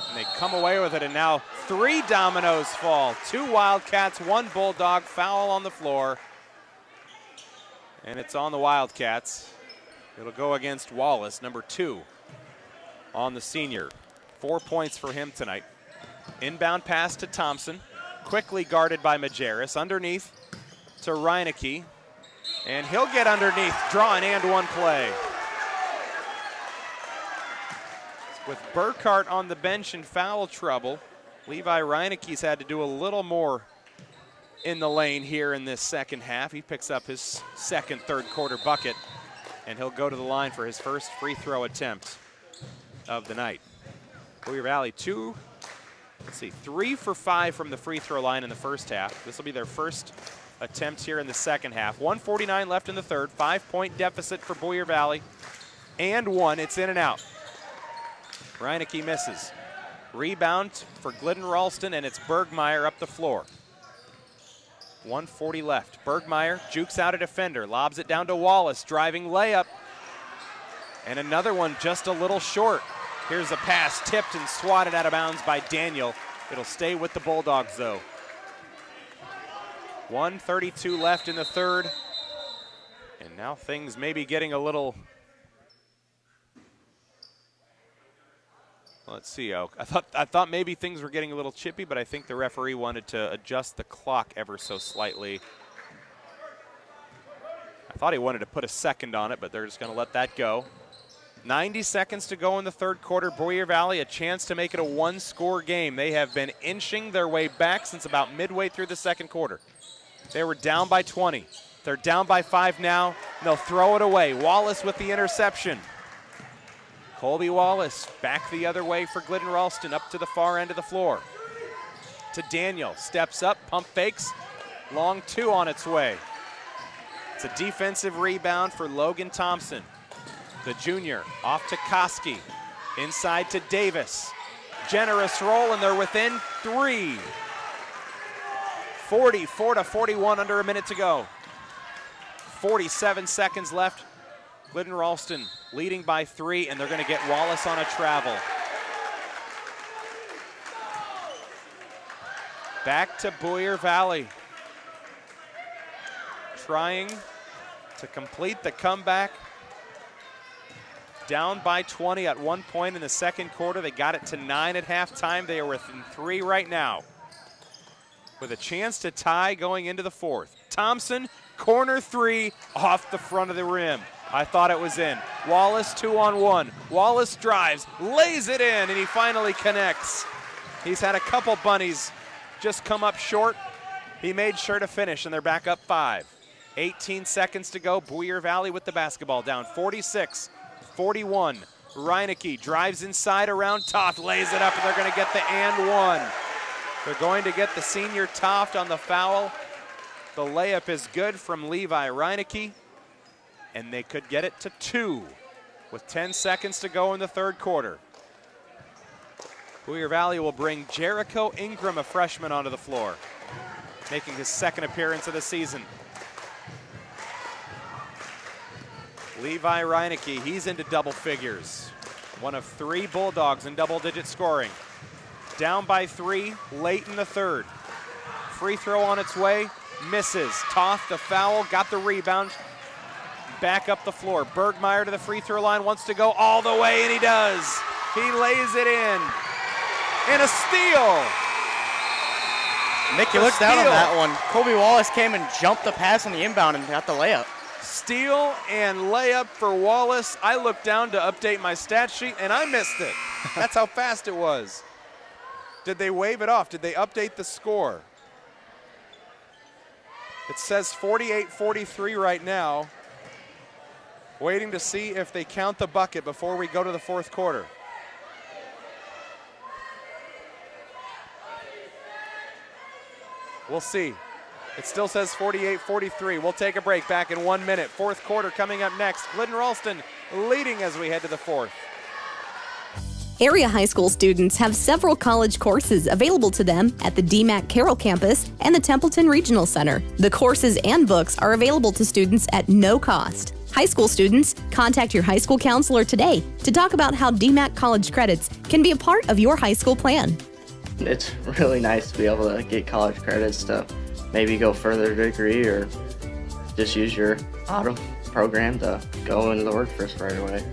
Speaker 1: And they come away with it, and now 3 dominoes fall. 2 Wildcats, 1 Bulldog, foul on the floor. And it's on the Wildcats. It'll go against Wallace, number 2 on the senior. 4 points for him tonight. Inbound pass to Thompson, quickly guarded by Majerus. Underneath to Reineke, and he'll get underneath, draw an and-one play. With Burkhart on the bench in foul trouble, Levi Reineke's had to do a little more in the lane here in this second half. He picks up his second third quarter bucket, and he'll go to the line for his first free throw attempt of the night. Boyer Valley 3 for 5 from the free throw line in the first half. This will be their first attempt here in the second half. 1:49 left in the third, 5-point deficit for Boyer Valley, and 1, it's in and out. Reineke misses. Rebound for Glidden Ralston, and it's Bergmeyer up the floor. 1:40 left. Bergmeyer jukes out a defender, lobs it down to Wallace, driving layup. And another one just a little short. Here's a pass tipped and swatted out of bounds by Daniel. It'll stay with the Bulldogs though. 1:32 left in the third. And now things may be getting a little, let's see. I thought maybe things were getting a little chippy, but I think the referee wanted to adjust the clock ever so slightly. I thought he wanted to put a second on it, but they're just going to let that go. 90 seconds to go in the third quarter. Boyer Valley a chance to make it a 1-score game. They have been inching their way back since about midway through the second quarter. They were down by 20. They're down by 5 now, and they'll throw it away. Wallace with the interception. Colby Wallace back the other way for Glidden Ralston, up to the far end of the floor. To Daniel, steps up, pump fakes, long 2 on its way. It's a defensive rebound for Logan Thompson. The junior off to Koski, inside to Davis. Generous roll, and they're within 3. 44-41, under a minute to go. 47 seconds left. Glidden Ralston leading by 3, and they're going to get Wallace on a travel. Back to Boyer Valley. Trying to complete the comeback. Down by 20 at one point in the second quarter. They got it to 9 at halftime. They are within 3 right now, with a chance to tie going into the fourth. Thompson, corner 3 off the front of the rim. I thought it was in. Wallace 2-on-1. Wallace drives, lays it in, and he finally connects. He's had a couple bunnies just come up short. He made sure to finish, and they're back up 5. 18 seconds to go. Boyer Valley with the basketball, down 46-41. Reineke drives inside around Toft, lays it up, and they're going to get the and 1. They're going to get the senior Toft on the foul. The layup is good from Levi Reineke, and they could get it to 2 with 10 seconds to go in the third quarter. Boyer Valley will bring Jericho Ingram, a freshman, onto the floor, making his second appearance of the season. Levi Reinecke, he's into double figures. One of 3 Bulldogs in double-digit scoring. Down by 3, late in the third. Free throw on its way, misses. Toth, the foul, got the rebound. Back up the floor. Bergmeyer to the free throw line, wants to go all the way, and he does. He lays it in. And a steal.
Speaker 2: Nick, you looked down on that one. Colby Wallace came and jumped the pass on the inbound and got the layup.
Speaker 1: Steal and layup for Wallace. I looked down to update my stat sheet, and I missed it. That's how fast it was. Did they wave it off? Did they update the score? It says 48-43 right now. Waiting to see if they count the bucket before we go to the fourth quarter. We'll see. It still says 48-43. We'll take a break. Back in 1 minute. Fourth quarter coming up next. Glidden Ralston leading as we head to the fourth.
Speaker 14: Area high school students have several college courses available to them at the DMACC Carroll campus and the Templeton Regional Center. The courses and books are available to students at no cost. High school students, contact your high school counselor today to talk about how DMACC college credits can be a part of your high school plan.
Speaker 2: It's really nice to be able to get college credits to maybe go further degree or just use your auto program to go into the workforce right away.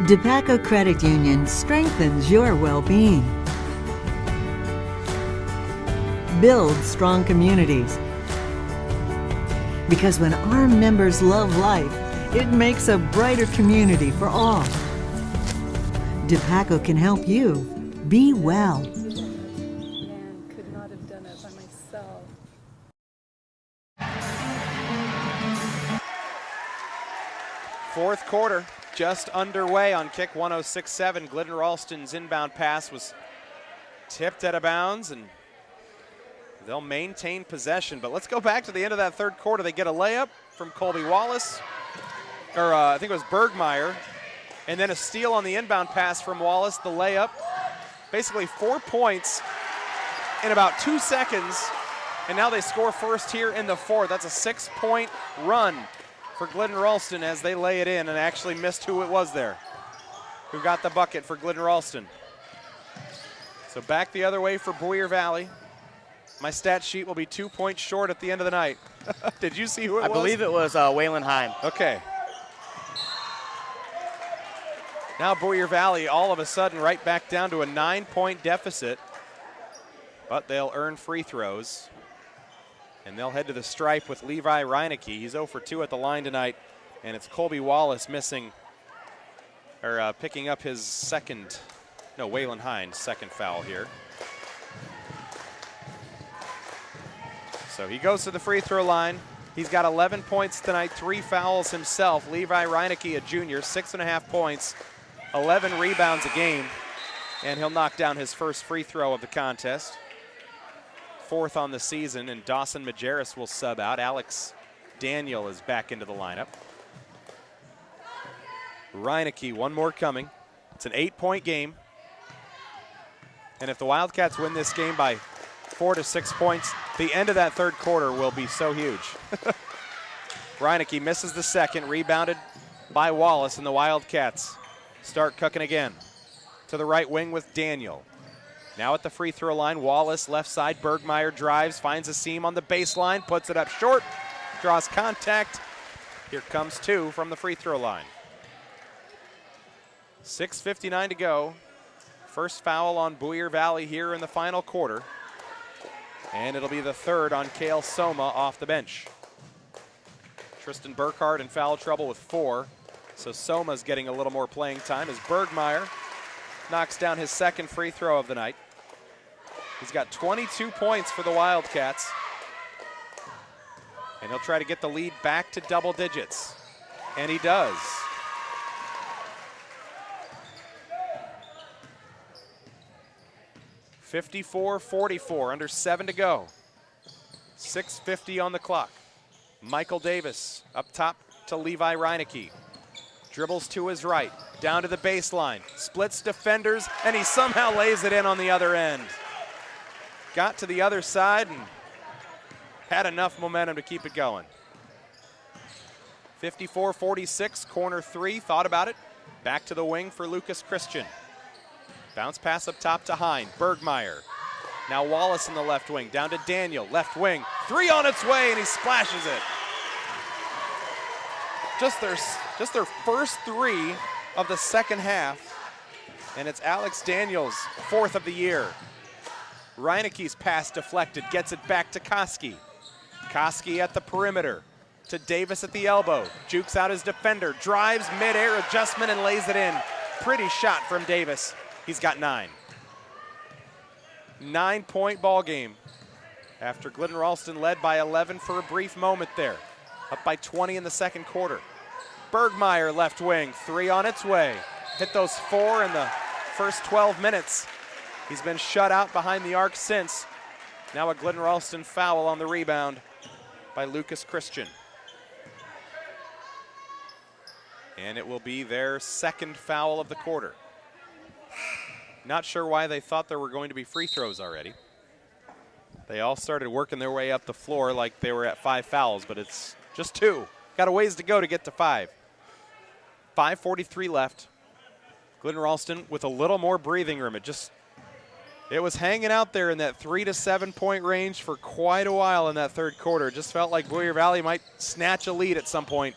Speaker 15: DePaco Credit Union strengthens your well-being. Build strong communities. Because when our members love life, it makes a brighter community for all. DePaco can help you be well.
Speaker 6: Man, could not have done it by myself.
Speaker 1: Fourth quarter just underway on kick 106.7. Glidden Ralston's inbound pass was tipped out of bounds, and they'll maintain possession. But let's go back to the end of that third quarter. They get a layup from Colby Wallace, or I think it was Bergmeyer, and then a steal on the inbound pass from Wallace, the layup. Basically 4 points in about 2 seconds, and now they score first here in the fourth. That's a 6-point run for Glidden Ralston as they lay it in, and actually missed who it was there, who got the bucket for Glidden Ralston. So back the other way for Boyer Valley. My stat sheet will be 2 points short at the end of the night. Did you see who it was?
Speaker 2: I believe it was Waylon Heim.
Speaker 1: Okay. Now Boyer Valley all of a sudden right back down to a 9-point deficit, but they'll earn free throws. And they'll head to the stripe with Levi Reinecke. He's 0 for 2 at the line tonight, and it's Colby Wallace missing, or picking up his second, no, Waylon Hines' second foul here. So he goes to the free throw line. He's got 11 points tonight, 3 fouls himself. Levi Reinecke, a junior, 6.5 points, 11 rebounds a game, and he'll knock down his first free throw of the contest. 4th on the season, and Dawson Majerus will sub out. Alex Daniel is back into the lineup. Reinecke, one more coming. It's an 8-point game. And if the Wildcats win this game by 4 to 6 points, the end of that third quarter will be so huge. Reinecke misses the second, rebounded by Wallace, and the Wildcats start cooking again. To the right wing with Daniel. Now at the free throw line, Wallace left side, Bergmeyer drives, finds a seam on the baseline, puts it up short, draws contact. Here comes 2 from the free throw line. 6:59 to go. First foul on Boyer Valley here in the final quarter. And it'll be the 3rd on Kale Soma off the bench. Tristan Burkhardt in foul trouble with 4. So Soma's getting a little more playing time as Bergmeyer knocks down his second free throw of the night. He's got 22 points for the Wildcats. And he'll try to get the lead back to double digits. And he does. (54-44), under 7 to go. 6:50 on the clock. Michael Davis up top to Levi Reinecke. Dribbles to his right, down to the baseline, splits defenders, and he somehow lays it in on the other end. Got to the other side and had enough momentum to keep it going. 54-46, corner three, thought about it. Back to the wing for Lucas Christian. Bounce pass up top to Hine, Bergmeyer. Now Wallace in the left wing, down to Daniel, left wing. Three on its way, and he splashes it. Just their first three of the second half, and it's Alex Daniels' fourth of the year. Reineke's pass deflected, gets it back to Koski. Koski at the perimeter, to Davis at the elbow. Jukes out his defender, drives, mid-air adjustment, and lays it in. Pretty shot from Davis. He's got 9. 9-point ball game after Glidden Ralston led by 11 for a brief moment there. Up by 20 in the second quarter. Bergmeyer left wing, three on its way. Hit those 4 in the first 12 minutes. He's been shut out behind the arc since. Now a Glidden Ralston foul on the rebound by Lucas Christian. And it will be their second foul of the quarter. Not sure why they thought there were going to be free throws already. They all started working their way up the floor like they were at 5 fouls, but it's just 2. Got a ways to go to get to 5. 5:43 left. Glidden Ralston with a little more breathing room. It was hanging out there in that 3 to 7 point range for quite a while in that third quarter. It just felt like Boyer Valley might snatch a lead at some point.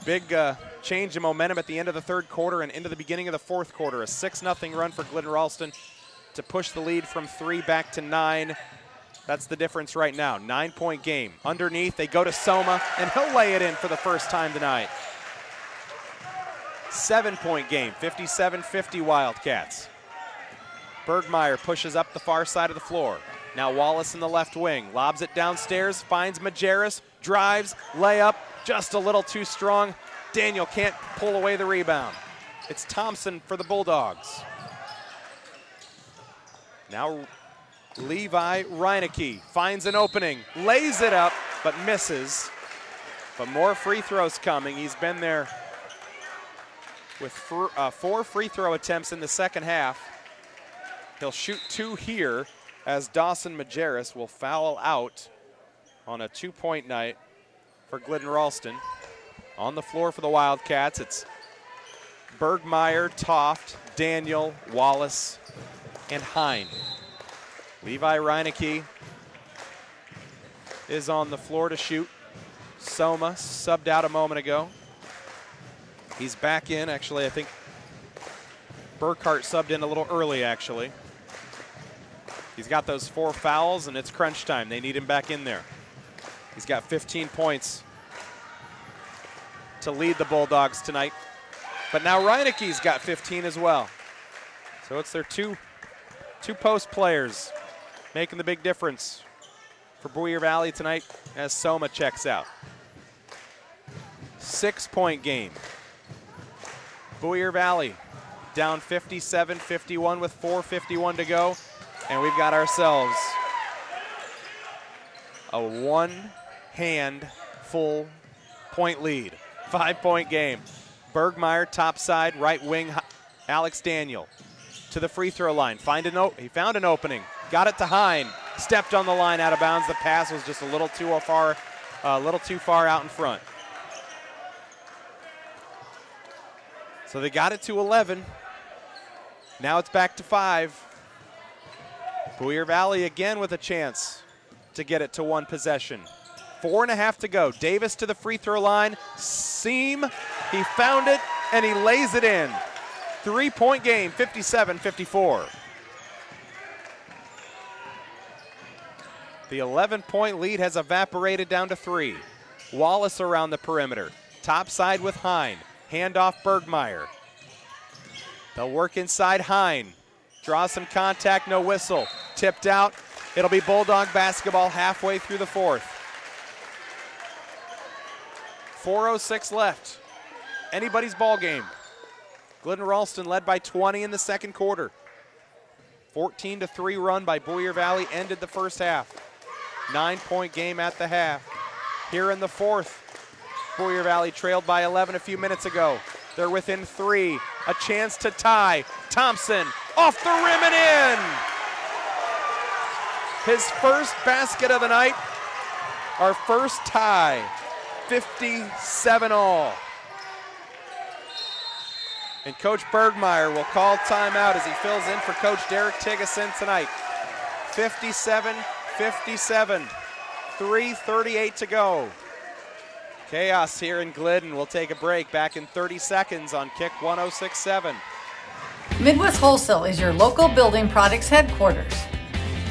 Speaker 1: Big change in momentum at the end of the third quarter and into the beginning of the fourth quarter. A 6-0 run for Glidden Ralston to push the lead from 3 back to 9. That's the difference right now. 9-point game. Underneath, they go to Soma, and he'll lay it in for the first time tonight. 7-point game, 57-50 Wildcats. Bergmeyer pushes up the far side of the floor. Now Wallace in the left wing, lobs it downstairs, finds Majerus, drives, layup, just a little too strong. Daniel can't pull away the rebound. It's Thompson for the Bulldogs. Now Levi Reineke finds an opening, lays it up, but misses. But more free throws coming. He's been there with 4 free throw attempts in the second half. He'll shoot 2 here as Dawson Majerus will foul out on a 2-point night for Glidden Ralston. On the floor for the Wildcats, it's Bergmeyer, Toft, Daniel, Wallace, and Hine. Levi Reineke is on the floor to shoot. Soma subbed out a moment ago. He's back in. Actually, I think Burkhart subbed in a little early, actually. He's got those 4 fouls, and it's crunch time. They need him back in there. He's got 15 points to lead the Bulldogs tonight. But now Reineke's got 15 as well. So it's their two post players making the big difference for Boyer Valley tonight as Soma checks out. 6-point game. Boyer Valley down 57-51 with 4:51 to go. And we've got ourselves a 1-hand full point lead. 5-point game. Bergmeyer topside, right wing, Alex Daniel to the free throw line. He found an opening, got it to Hine, stepped on the line out of bounds. The pass was just a little too far out in front. So they got it to 11. Now it's back to 5. Boyer Valley again with a chance to get it to 1 possession. 4.5 to go. Davis to the free throw line. Seam. He found it, and he lays it in. 3-point game, 57-54. The 11-point lead has evaporated down to 3. Wallace around the perimeter. Top side with Hine. Handoff Bergmeyer. They'll work inside Hine. Draws some contact, no whistle. Tipped out. It'll be Bulldog basketball halfway through the fourth. 4:06 left. Anybody's ball game. Glidden Ralston led by 20 in the second quarter. 14-3 run by Boyer Valley ended the first half. 9-point game at the half. Here in the fourth, Boyer Valley trailed by 11 a few minutes ago. They're within 3. A chance to tie. Thompson off the rim and in. His first basket of the night. Our first tie. 57 all. And Coach Bergmeyer will call timeout as he fills in for Coach Derek Tigason tonight. 57-57. 3:38 to go. Chaos here in Glidden. We'll take a break. Back in 30 seconds on Kick 106.7.
Speaker 16: Midwest Wholesale is your local building products headquarters.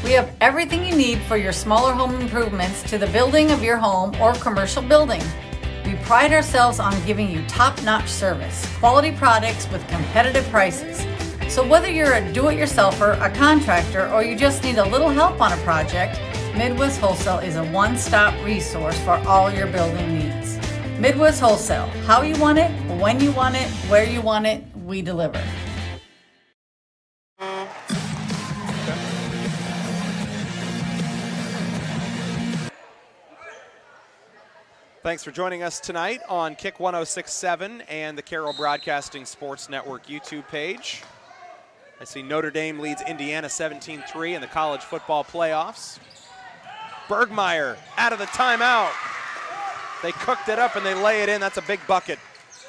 Speaker 16: We have everything you need for your smaller home improvements to the building of your home or commercial building. We pride ourselves on giving you top-notch service, quality products with competitive prices. So whether you're a do-it-yourselfer, a contractor, or you just need a little help on a project, Midwest Wholesale is a one-stop resource for all your building needs. Midwest Wholesale, how you want it, when you want it, where you want it, we deliver.
Speaker 1: Thanks for joining us tonight on Kick 106.7 and the Carroll Broadcasting Sports Network YouTube page. I see Notre Dame leads Indiana 17-3 in the college football playoffs. Bergmeyer out of the timeout. They cooked it up and they lay it in. That's a big bucket.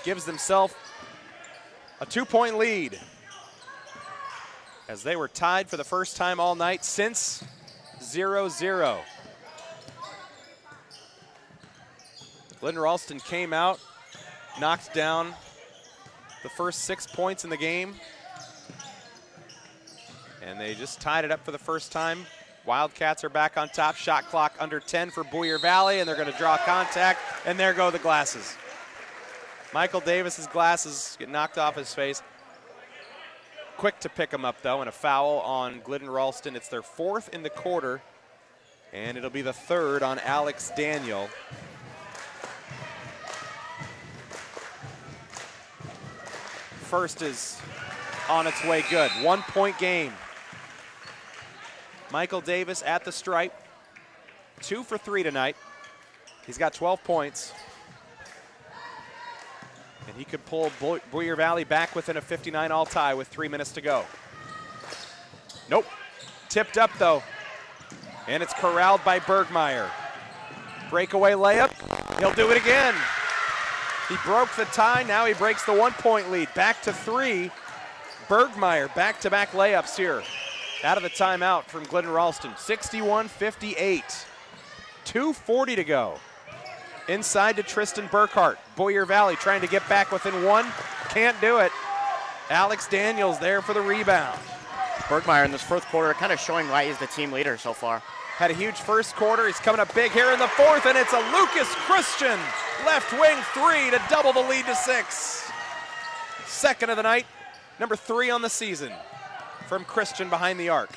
Speaker 1: Gives themselves a 2-point lead as they were tied for the first time all night since 0-0. Glidden Ralston came out, knocked down the first 6 points in the game, and they just tied it up for the first time. Wildcats are back on top. Shot clock under 10 for Boyer Valley, and they're going to draw contact, and there go the glasses. Michael Davis's glasses get knocked off his face. Quick to pick them up, though, and a foul on Glidden Ralston. It's their 4th in the quarter, and it'll be the 3rd on Alex Daniel. First is on its way good. 1-point game. Michael Davis at the stripe. 2 for 3 tonight. He's got 12 points. And he could pull Boyer Valley back within a 59-all tie with 3 minutes to go. Nope. Tipped up, though. And it's corralled by Bergmeyer. Breakaway layup. He'll do it again. He broke the tie. Now he breaks the 1-point lead. Back to 3. Bergmeyer, back-to-back layups here. Out of the timeout from Glidden Ralston. 61-58. 2:40 to go. Inside to Tristan Burkhart. Boyer Valley trying to get back within 1. Can't do it. Alex Daniels there for the rebound.
Speaker 2: Bergmeyer in this 4th quarter kind of showing why he's the team leader so far.
Speaker 1: Had a huge first quarter. He's coming up big here in the 4th, and it's a Lucas Christian left wing 3 to double the lead to 6. 2nd of the night, number 3 on the season from Christian behind the arc.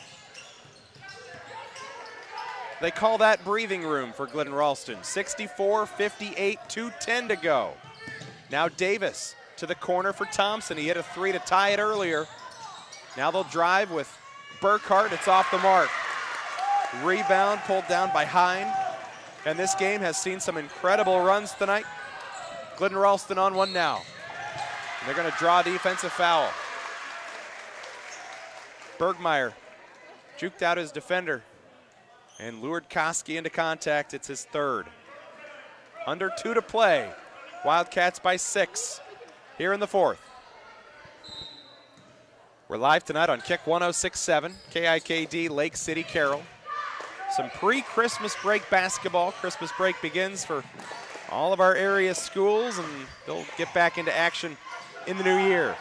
Speaker 1: They call that breathing room for Glidden Ralston. 64-58, 2:10 to go. Now Davis to the corner for Thompson. He hit a 3 to tie it earlier. Now they'll drive with Burkhart. It's off the mark. Rebound pulled down by Hine. And this game has seen some incredible runs tonight. Glidden Ralston on one now. And they're going to draw a defensive foul. Bergmeyer juked out his defender and lured Koski into contact. It's his 3rd. Under 2 to play. Wildcats by 6 here in the 4th. We're live tonight on Kick 106.7, KIKD, Lake City, Carroll. Some pre-Christmas break basketball. Christmas break begins for all of our area schools, and they'll get back into action in the new year.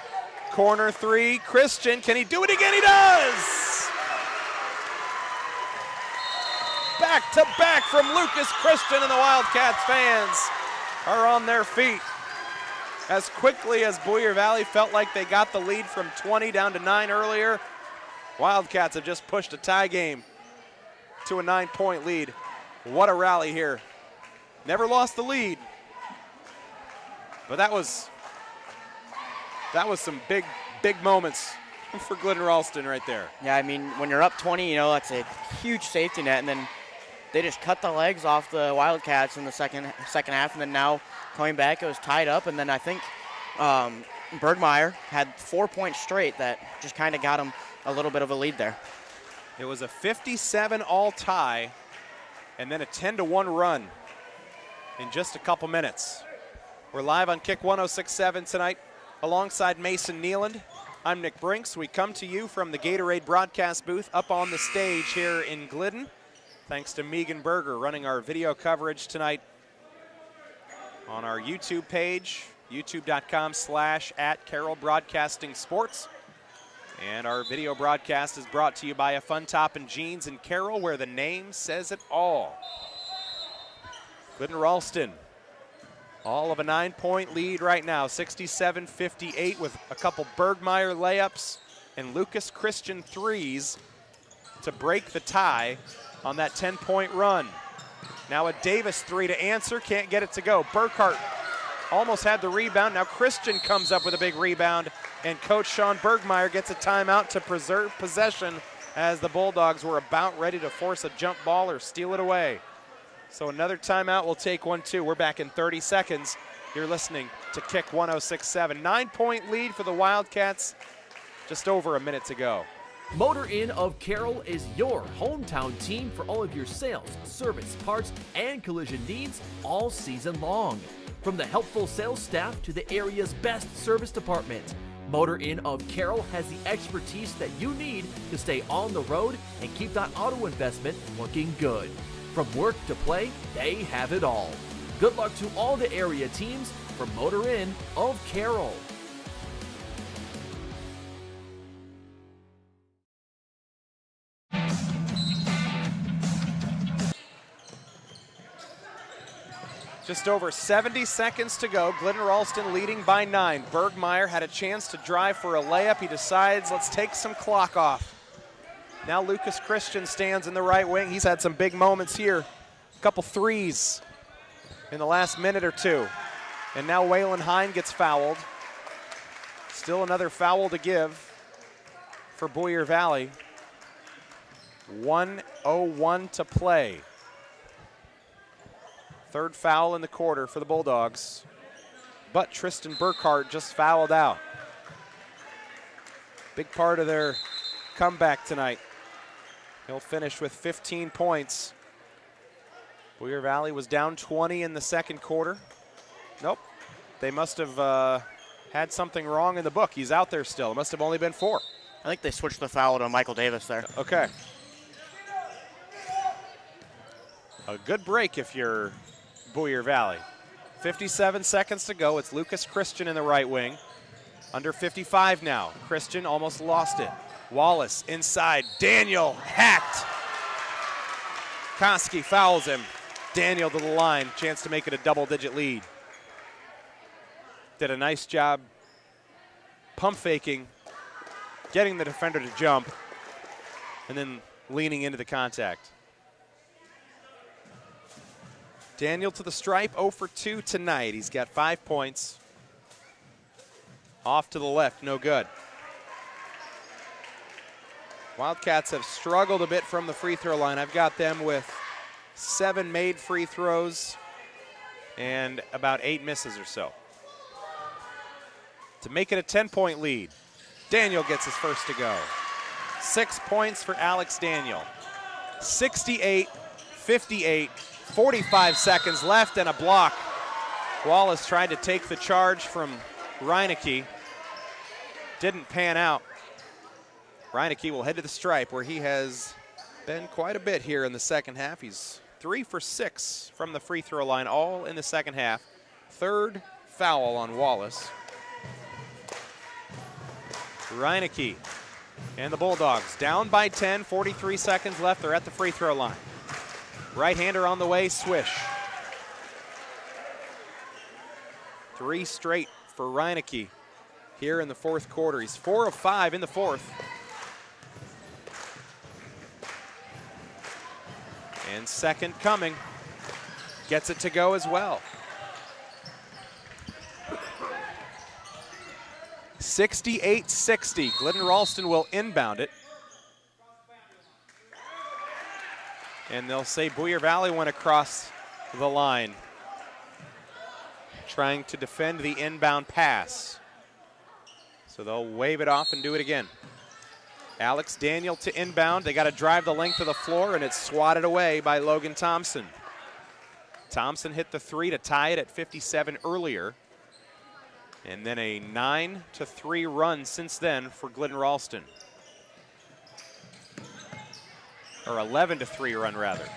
Speaker 1: Corner 3, Christian. Can he do it again? He does! Back to back from Lucas Christian, and the Wildcats fans are on their feet. As quickly as Boyer Valley felt like they got the lead from 20 down to 9 earlier, Wildcats have just pushed a tie game to a 9-point lead. What a rally here. Never lost the lead. But that was some big moments for Glidden Ralston right there.
Speaker 2: Yeah, I mean, when you're up 20, you know, that's a huge safety net, and then they just cut the legs off the Wildcats in the second half, and then now coming back, it was tied up, and then I think Bergmeyer had 4 points straight that just kind of got him a little bit of a lead there.
Speaker 1: It was a 57-all tie, and then a 10-1 run in just a couple minutes. We're live on Kick 106.7 tonight alongside Mason Nealand. I'm Nick Brinks. We come to you from the Gatorade broadcast booth up on the stage here in Glidden. Thanks to Megan Berger running our video coverage tonight on our YouTube page, youtube.com/@CarrollBroadcastingSports. And our video broadcast is brought to you by a Fun Top and Jeans in Carroll, where the name says it all. Glidden Ralston, all of a 9-point lead right now, 67-58, with a couple Bergmeyer layups and Lucas Christian threes to break the tie on that 10-point run. Now a Davis three to answer, can't get it to go. Burkhart almost had the rebound. Now Christian comes up with a big rebound, and Coach Sean Bergmeyer gets a timeout to preserve possession as the Bulldogs were about ready to force a jump ball or steal it away. So another timeout, we'll take one too. We're back in 30 seconds. You're listening to Kick 106.7. 9-point lead for the Wildcats, just over a minute to go.
Speaker 17: Motor Inn of Carroll is your hometown team for all of your sales, service, parts, and collision needs all season long. From the helpful sales staff to the area's best service department, Motor Inn of Carroll has the expertise that you need to stay on the road and keep that auto investment looking good. From work to play, they have it all. Good luck to all the area teams from Motor Inn of Carroll.
Speaker 1: Just over 70 seconds to go. Glidden Ralston leading by 9. Bergmeyer had a chance to drive for a layup. He decides, let's take some clock off. Now Lucas Christian stands in the right wing. He's had some big moments here. A couple threes in the last minute or two. And now Waylon Hine gets fouled. Still another foul to give for Boyer Valley. 1:01 to play. Third foul in the quarter for the Bulldogs. But Tristan Burkhart just fouled out. Big part of their comeback tonight. He'll finish with 15 points. Boyer Valley was down 20 in the second quarter. Nope, they must have had something wrong in the book. He's out there still. It must have only been 4.
Speaker 2: I think they switched the foul to Michael Davis there.
Speaker 1: Okay. A good break if you're Boyer Valley. 57 seconds to go. It's Lucas Christian in the right wing. Under 55 now. Christian almost lost it. Wallace inside. Daniel hacked. Koski fouls him. Daniel to the line. Chance to make it a double-digit lead. Did a nice job pump faking, getting the defender to jump, and then leaning into the contact. Daniel to the stripe, 0 for 2 tonight. He's got 5 points. Off to the left, no good. Wildcats have struggled a bit from the free throw line. I've got them with 7 made free throws and about 8 misses or so. To make it a 10-point lead, Daniel gets his first to go. 6 points for Alex Daniel. 68-58. 45 seconds left and a block. Wallace tried to take the charge from Reineke. Didn't pan out. Reineke will head to the stripe, where he has been quite a bit here in the second half. He's 3 for 6 from the free throw line, all in the second half. Third foul on Wallace. Reineke and the Bulldogs down by 10, 43 seconds left. They're at the free throw line. Right-hander on the way, swish. 3 straight for Reineke here in the fourth quarter. He's 4 of 5 in the fourth. And second coming. Gets it to go as well. 68-60. Glidden Ralston will inbound it. And they'll say Boyer Valley went across the line, trying to defend the inbound pass. So they'll wave it off and do it again. Alex Daniel to inbound. They got to drive the length of the floor, and it's swatted away by Logan Thompson. Thompson hit the three to tie it at 57 earlier. And then a 9-3 run since then for Glidden Ralston. Or 11-3 run, rather.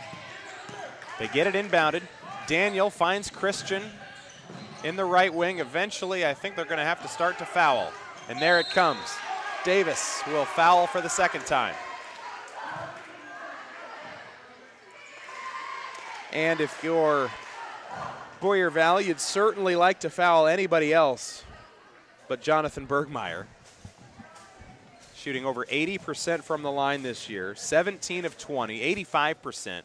Speaker 1: They get it inbounded. Daniel finds Christian in the right wing. Eventually, I think they're going to have to start to foul. And there it comes. Davis will foul for the second time. And if you're Boyer Valley, you'd certainly like to foul anybody else but Jonathan Bergmeyer. Shooting over 80% from the line this year, 17 of 20, 85%.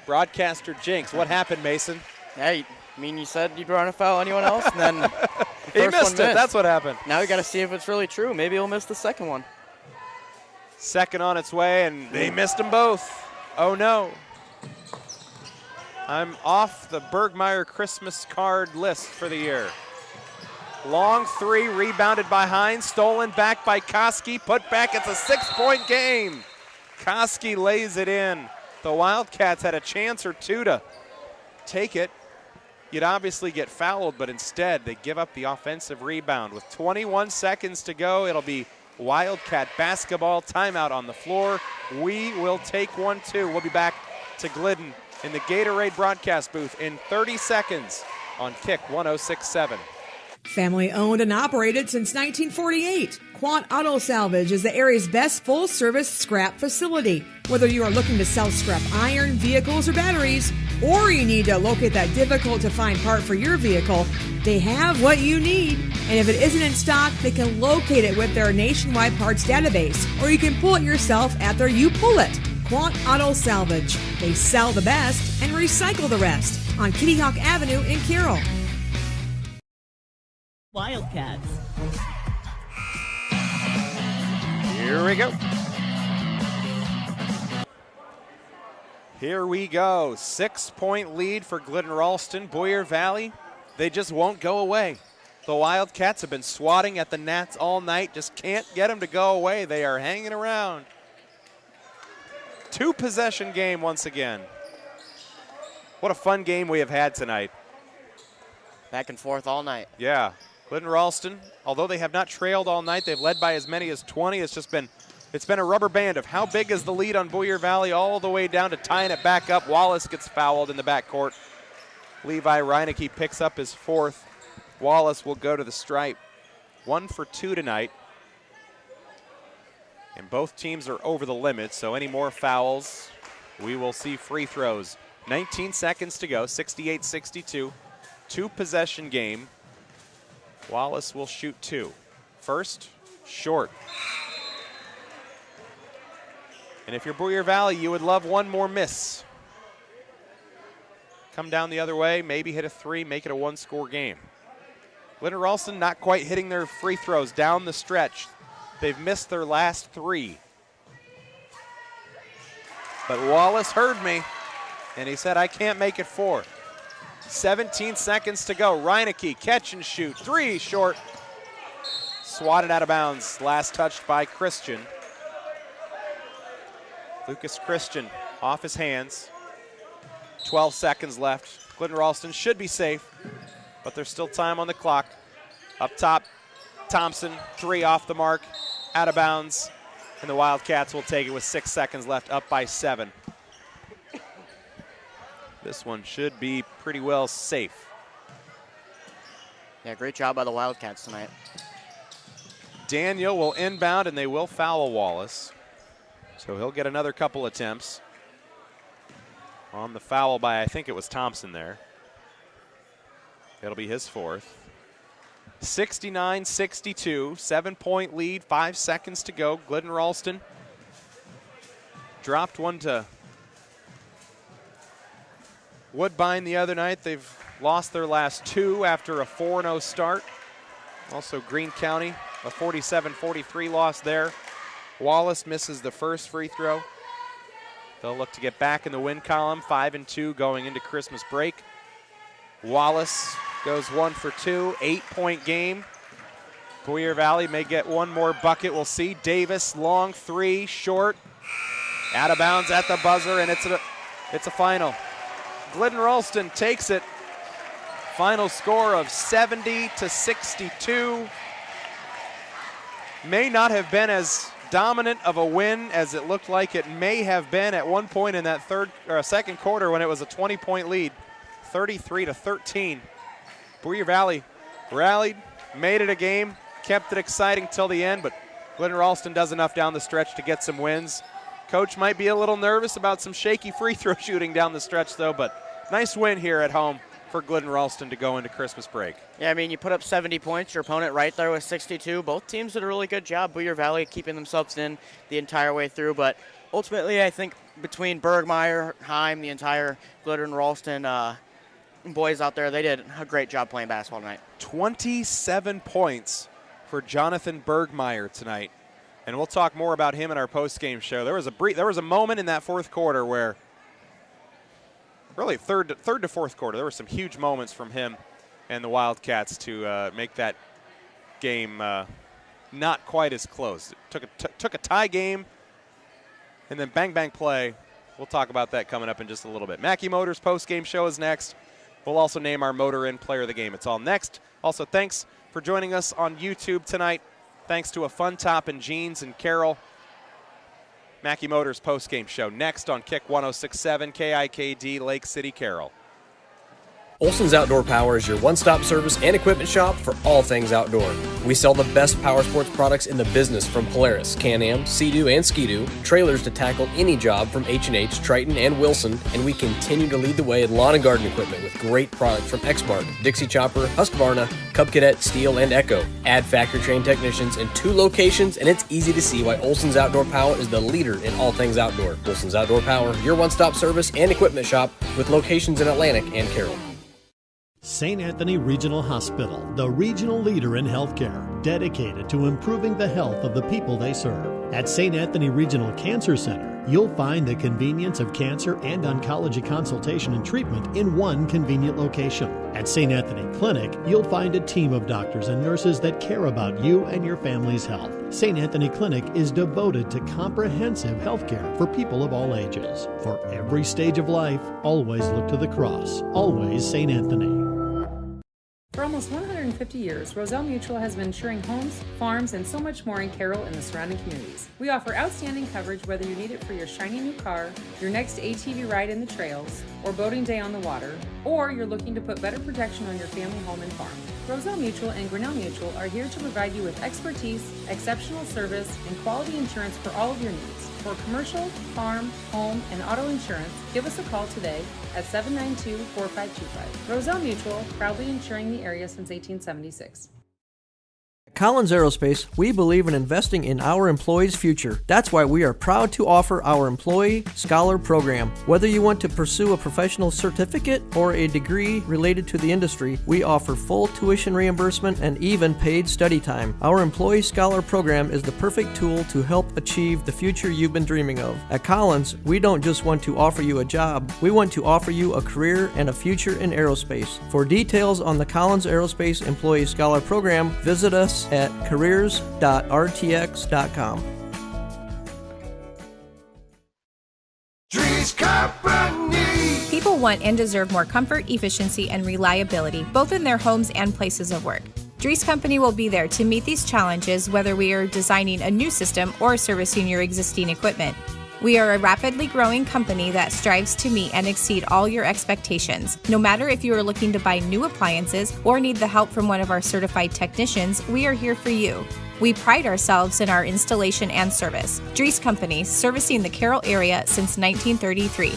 Speaker 1: Broadcaster Jinx, what happened, Mason?
Speaker 2: Hey, I mean, you said you'd run a foul anyone else, and then
Speaker 1: he missed it. That's what happened.
Speaker 2: Now we got to see if it's really true. Maybe he'll miss the second one.
Speaker 1: Second on its way, and they missed them both. Oh, no. I'm off the Bergmeyer Christmas card list for the year. Long three, rebounded by Hines, stolen back by Koski, put back. It's a 6-point game. Koski lays it in. The Wildcats had a chance or two to take it. You'd obviously get fouled, but instead they give up the offensive rebound. With 21 seconds to go, it'll be Wildcat basketball. Timeout on the floor. We will take one, too. We'll be back to Glidden in the Gatorade broadcast booth in 30 seconds on Kick 106.7.
Speaker 18: Family owned and operated since 1948, Quant Auto Salvage is the area's best full-service scrap facility. Whether you are looking to sell scrap iron, vehicles, or batteries, or you need to locate that difficult-to-find part for your vehicle, they have what you need. And if it isn't in stock, they can locate it with their nationwide parts database, or you can pull it yourself at their You Pull It. Quant Auto Salvage. They sell the best and recycle the rest on Kitty Hawk Avenue in Carroll.
Speaker 19: Wildcats.
Speaker 1: Here we go. Here we go. 6-point lead for Glidden Ralston. Boyer Valley, they just won't go away. The Wildcats have been swatting at the Nats all night. Just can't get them to go away. They are hanging around. 2-possession game once again. What a fun game we have had tonight.
Speaker 2: Back and forth all night.
Speaker 1: Yeah. Glidden Ralston, although they have not trailed all night, they've led by as many as 20. It's been a rubber band of how big is the lead on Boyer Valley all the way down to tying it back up. Wallace gets fouled in the backcourt. Levi Reinecke picks up his fourth. Wallace will go to the stripe. 1 for 2 tonight. And both teams are over the limit, so any more fouls, we will see free throws. 19 seconds to go, 68-62. 2-possession game. Wallace will shoot 2. First, short. And if you're Boyer Valley, you would love one more miss. Come down the other way, maybe hit a 3, make it a 1-score game. Glidden Ralston not quite hitting their free throws down the stretch. They've missed their last 3. But Wallace heard me, and he said, I can't make it 4. 17 seconds to go. Reinecke, catch and shoot. 3 short. Swatted out of bounds. Last touched by Christian. Lucas Christian off his hands. 12 seconds left. Glidden Ralston should be safe, but there's still time on the clock. Up top, Thompson, 3 off the mark, out of bounds, and the Wildcats will take it with 6 seconds left, up by 7. This one should be pretty well safe.
Speaker 2: Yeah, great job by the Wildcats tonight.
Speaker 1: Daniel will inbound, and they will foul Wallace. So he'll get another couple attempts. On the foul by, I think it was Thompson there. It'll be his 4th. 69-62, 7-point lead, 5 seconds to go. Glidden Ralston dropped one to Woodbine the other night. They've lost their last 2 after a 4-0 start. Also Greene County, a 47-43 loss there. Wallace misses the first free throw. They'll look to get back in the win column, 5-2 going into Christmas break. Wallace goes 1 for 2, 8-point game. Boyer Valley may get one more bucket, we'll see. Davis, long three, short, out of bounds at the buzzer, and it's a final. Glidden Ralston takes it. Final score of 70-62. May not have been as dominant of a win as it looked like it may have been at one point in that second quarter when it was a 20-point lead, 33-13. Boyer Valley rallied, made it a game, kept it exciting till the end, but Glidden Ralston does enough down the stretch to get some wins. Coach might be a little nervous about some shaky free throw shooting down the stretch though, but nice win here at home for Glidden Ralston to go into Christmas break.
Speaker 2: Yeah, I mean, you put up 70 points, your opponent right there with 62. Both teams did a really good job. Boyer Valley keeping themselves in the entire way through, but ultimately I think between Bergmeyer, Heim, the entire Glidden Ralston boys out there, they did a great job playing basketball tonight. 27 points for Jonathan Bergmeyer tonight, and we'll talk more about him in our post-game show. There was a moment in that fourth quarter where, really third to fourth quarter, there were some huge moments from him and the Wildcats to make that game not quite as close. It took a tie game, and then bang play. We'll talk about that coming up in just a little bit. Mackey Motors post-game show is next. We'll also name our Motor Inn Player of the Game. It's all next. Also, thanks for joining us on YouTube tonight. Thanks to a Fun Top and Jeans and Carroll. Mackey Motors post-game show next on Kick 106.7 KIKD Lake City, Carroll.
Speaker 19: Olson's Outdoor Power is your one-stop service and equipment shop for all things outdoor. We sell the best power sports products in the business, from Polaris, Can-Am, Sea-Doo, and Ski-Doo, trailers to tackle any job from H&H, Triton, and Wilson, and we continue to lead the way in lawn and garden equipment with great products from Exmark, Dixie Chopper, Husqvarna, Cub Cadet, Steel, and Echo. Add factory-trained technicians in 2 locations, and it's easy to see why Olson's Outdoor Power is the leader in all things outdoor. Olson's Outdoor Power, your one-stop service and equipment shop with locations in Atlantic and Carroll.
Speaker 20: St. Anthony Regional Hospital, the regional leader in healthcare, dedicated to improving the health of the people they serve. At St. Anthony Regional Cancer Center, you'll find the convenience of cancer and oncology consultation and treatment in one convenient location. At St. Anthony Clinic, you'll find a team of doctors and nurses that care about you and your family's health. St. Anthony Clinic is devoted to comprehensive health care for people of all ages. For every stage of life, always look to the cross. Always St. Anthony.
Speaker 21: For almost 150 years, Roselle Mutual has been insuring homes, farms, and so much more in Carroll and the surrounding communities. We offer outstanding coverage whether you need it for your shiny new car, your next ATV ride in the trails, or boating day on the water, or you're looking to put better protection on your family home and farm. Roselle Mutual and Grinnell Mutual are here to provide you with expertise, exceptional service, and quality insurance for all of your needs. For commercial, farm, home, and auto insurance, give us a call today at 792-4525. Roselle Mutual, proudly insuring the area since 1876.
Speaker 22: At Collins Aerospace, we believe in investing in our employees' future. That's why we are proud to offer our Employee Scholar Program. Whether you want to pursue a professional certificate or a degree related to the industry, we offer full tuition reimbursement and even paid study time. Our Employee Scholar Program is the perfect tool to help achieve the future you've been dreaming of. At Collins, we don't just want to offer you a job, we want to offer you a career and a future in aerospace. For details on the Collins Aerospace Employee Scholar Program, visit us at careers.rtx.com.
Speaker 23: People want and deserve more comfort, efficiency, and reliability, both in their homes and places of work. Drees Company will be there to meet these challenges, whether we are designing a new system or servicing your existing equipment. We are a rapidly growing company that strives to meet and exceed all your expectations. No matter if you are looking to buy new appliances or need the help from one of our certified technicians, we are here for you. We pride ourselves in our installation and service. Drees Company, servicing the Carroll area since 1933.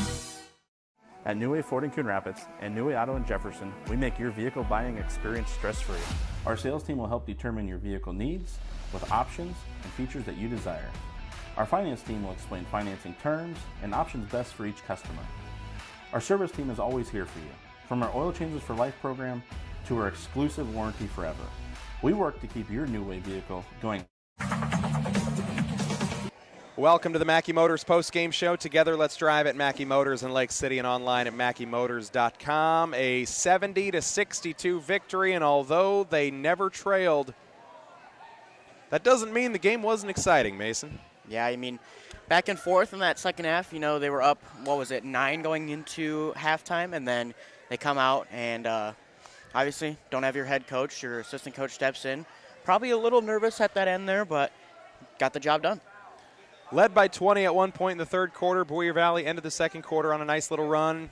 Speaker 24: At New Way Ford in Coon Rapids and New Way Auto in Jefferson, we make your vehicle buying experience stress-free. Our sales team will help determine your vehicle needs with options and features that you desire. Our finance team will explain financing terms and options best for each customer. Our service team is always here for you, from our Oil Changes for Life program to our exclusive warranty forever. We work to keep your New Way vehicle going.
Speaker 1: Welcome to the Mackey Motors post-game show. Together, let's drive at Mackey Motors in Lake City and online at MackeyMotors.com. A 70-62 victory, and although they never trailed, that doesn't mean the game wasn't exciting, Mason.
Speaker 2: Yeah, I mean, back and forth in that second half. You know, they were up, 9 going into halftime, and then they come out and obviously don't have your head coach. Your assistant coach steps in. Probably a little nervous at that end there, but got the job done.
Speaker 1: Led by 20 at one point in the third quarter. Boyer Valley ended the second quarter on a nice little run.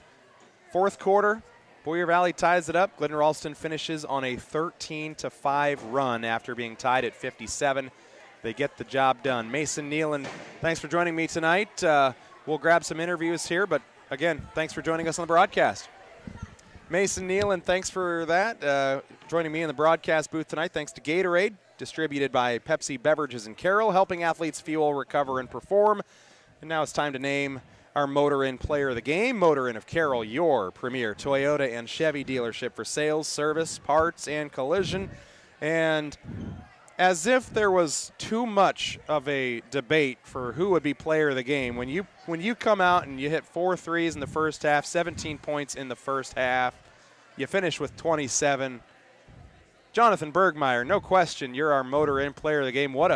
Speaker 1: Fourth quarter, Boyer Valley ties it up. Glidden Ralston finishes on a 13-5 run after being tied at 57. They get the job done. Mason Nealon, thanks for joining me tonight. We'll grab some interviews here, but again, thanks for joining us on the broadcast. Mason Nealon, thanks for that. Joining me in the broadcast booth tonight, thanks to Gatorade, distributed by Pepsi Beverages in Carroll, helping athletes fuel, recover, and perform. And now it's time to name our Motor Inn Player of the Game. Motor Inn of Carroll, your premier Toyota and Chevy dealership for sales, service, parts, and collision. And as if there was too much of a debate for who would be player of the game, when you come out and you hit 4 threes in the first half, 17 points in the first half, you finish with 27. Jonathan Bergmeyer, no question, you're our Motor Inn Player of the Game. What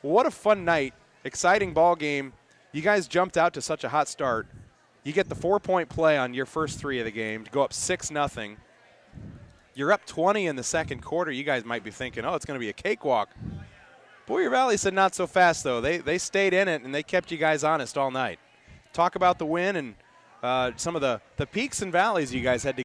Speaker 1: a fun night, exciting ball game. You guys jumped out to such a hot start. You get the 4-point play on your first 3 of the game to go up 6-0. You're up 20 in the second quarter. You guys might be thinking, oh, it's going to be a cakewalk. Boyer Valley said not so fast, though. They stayed in it, and they kept you guys honest all night. Talk about the win and some of the peaks and valleys you guys had to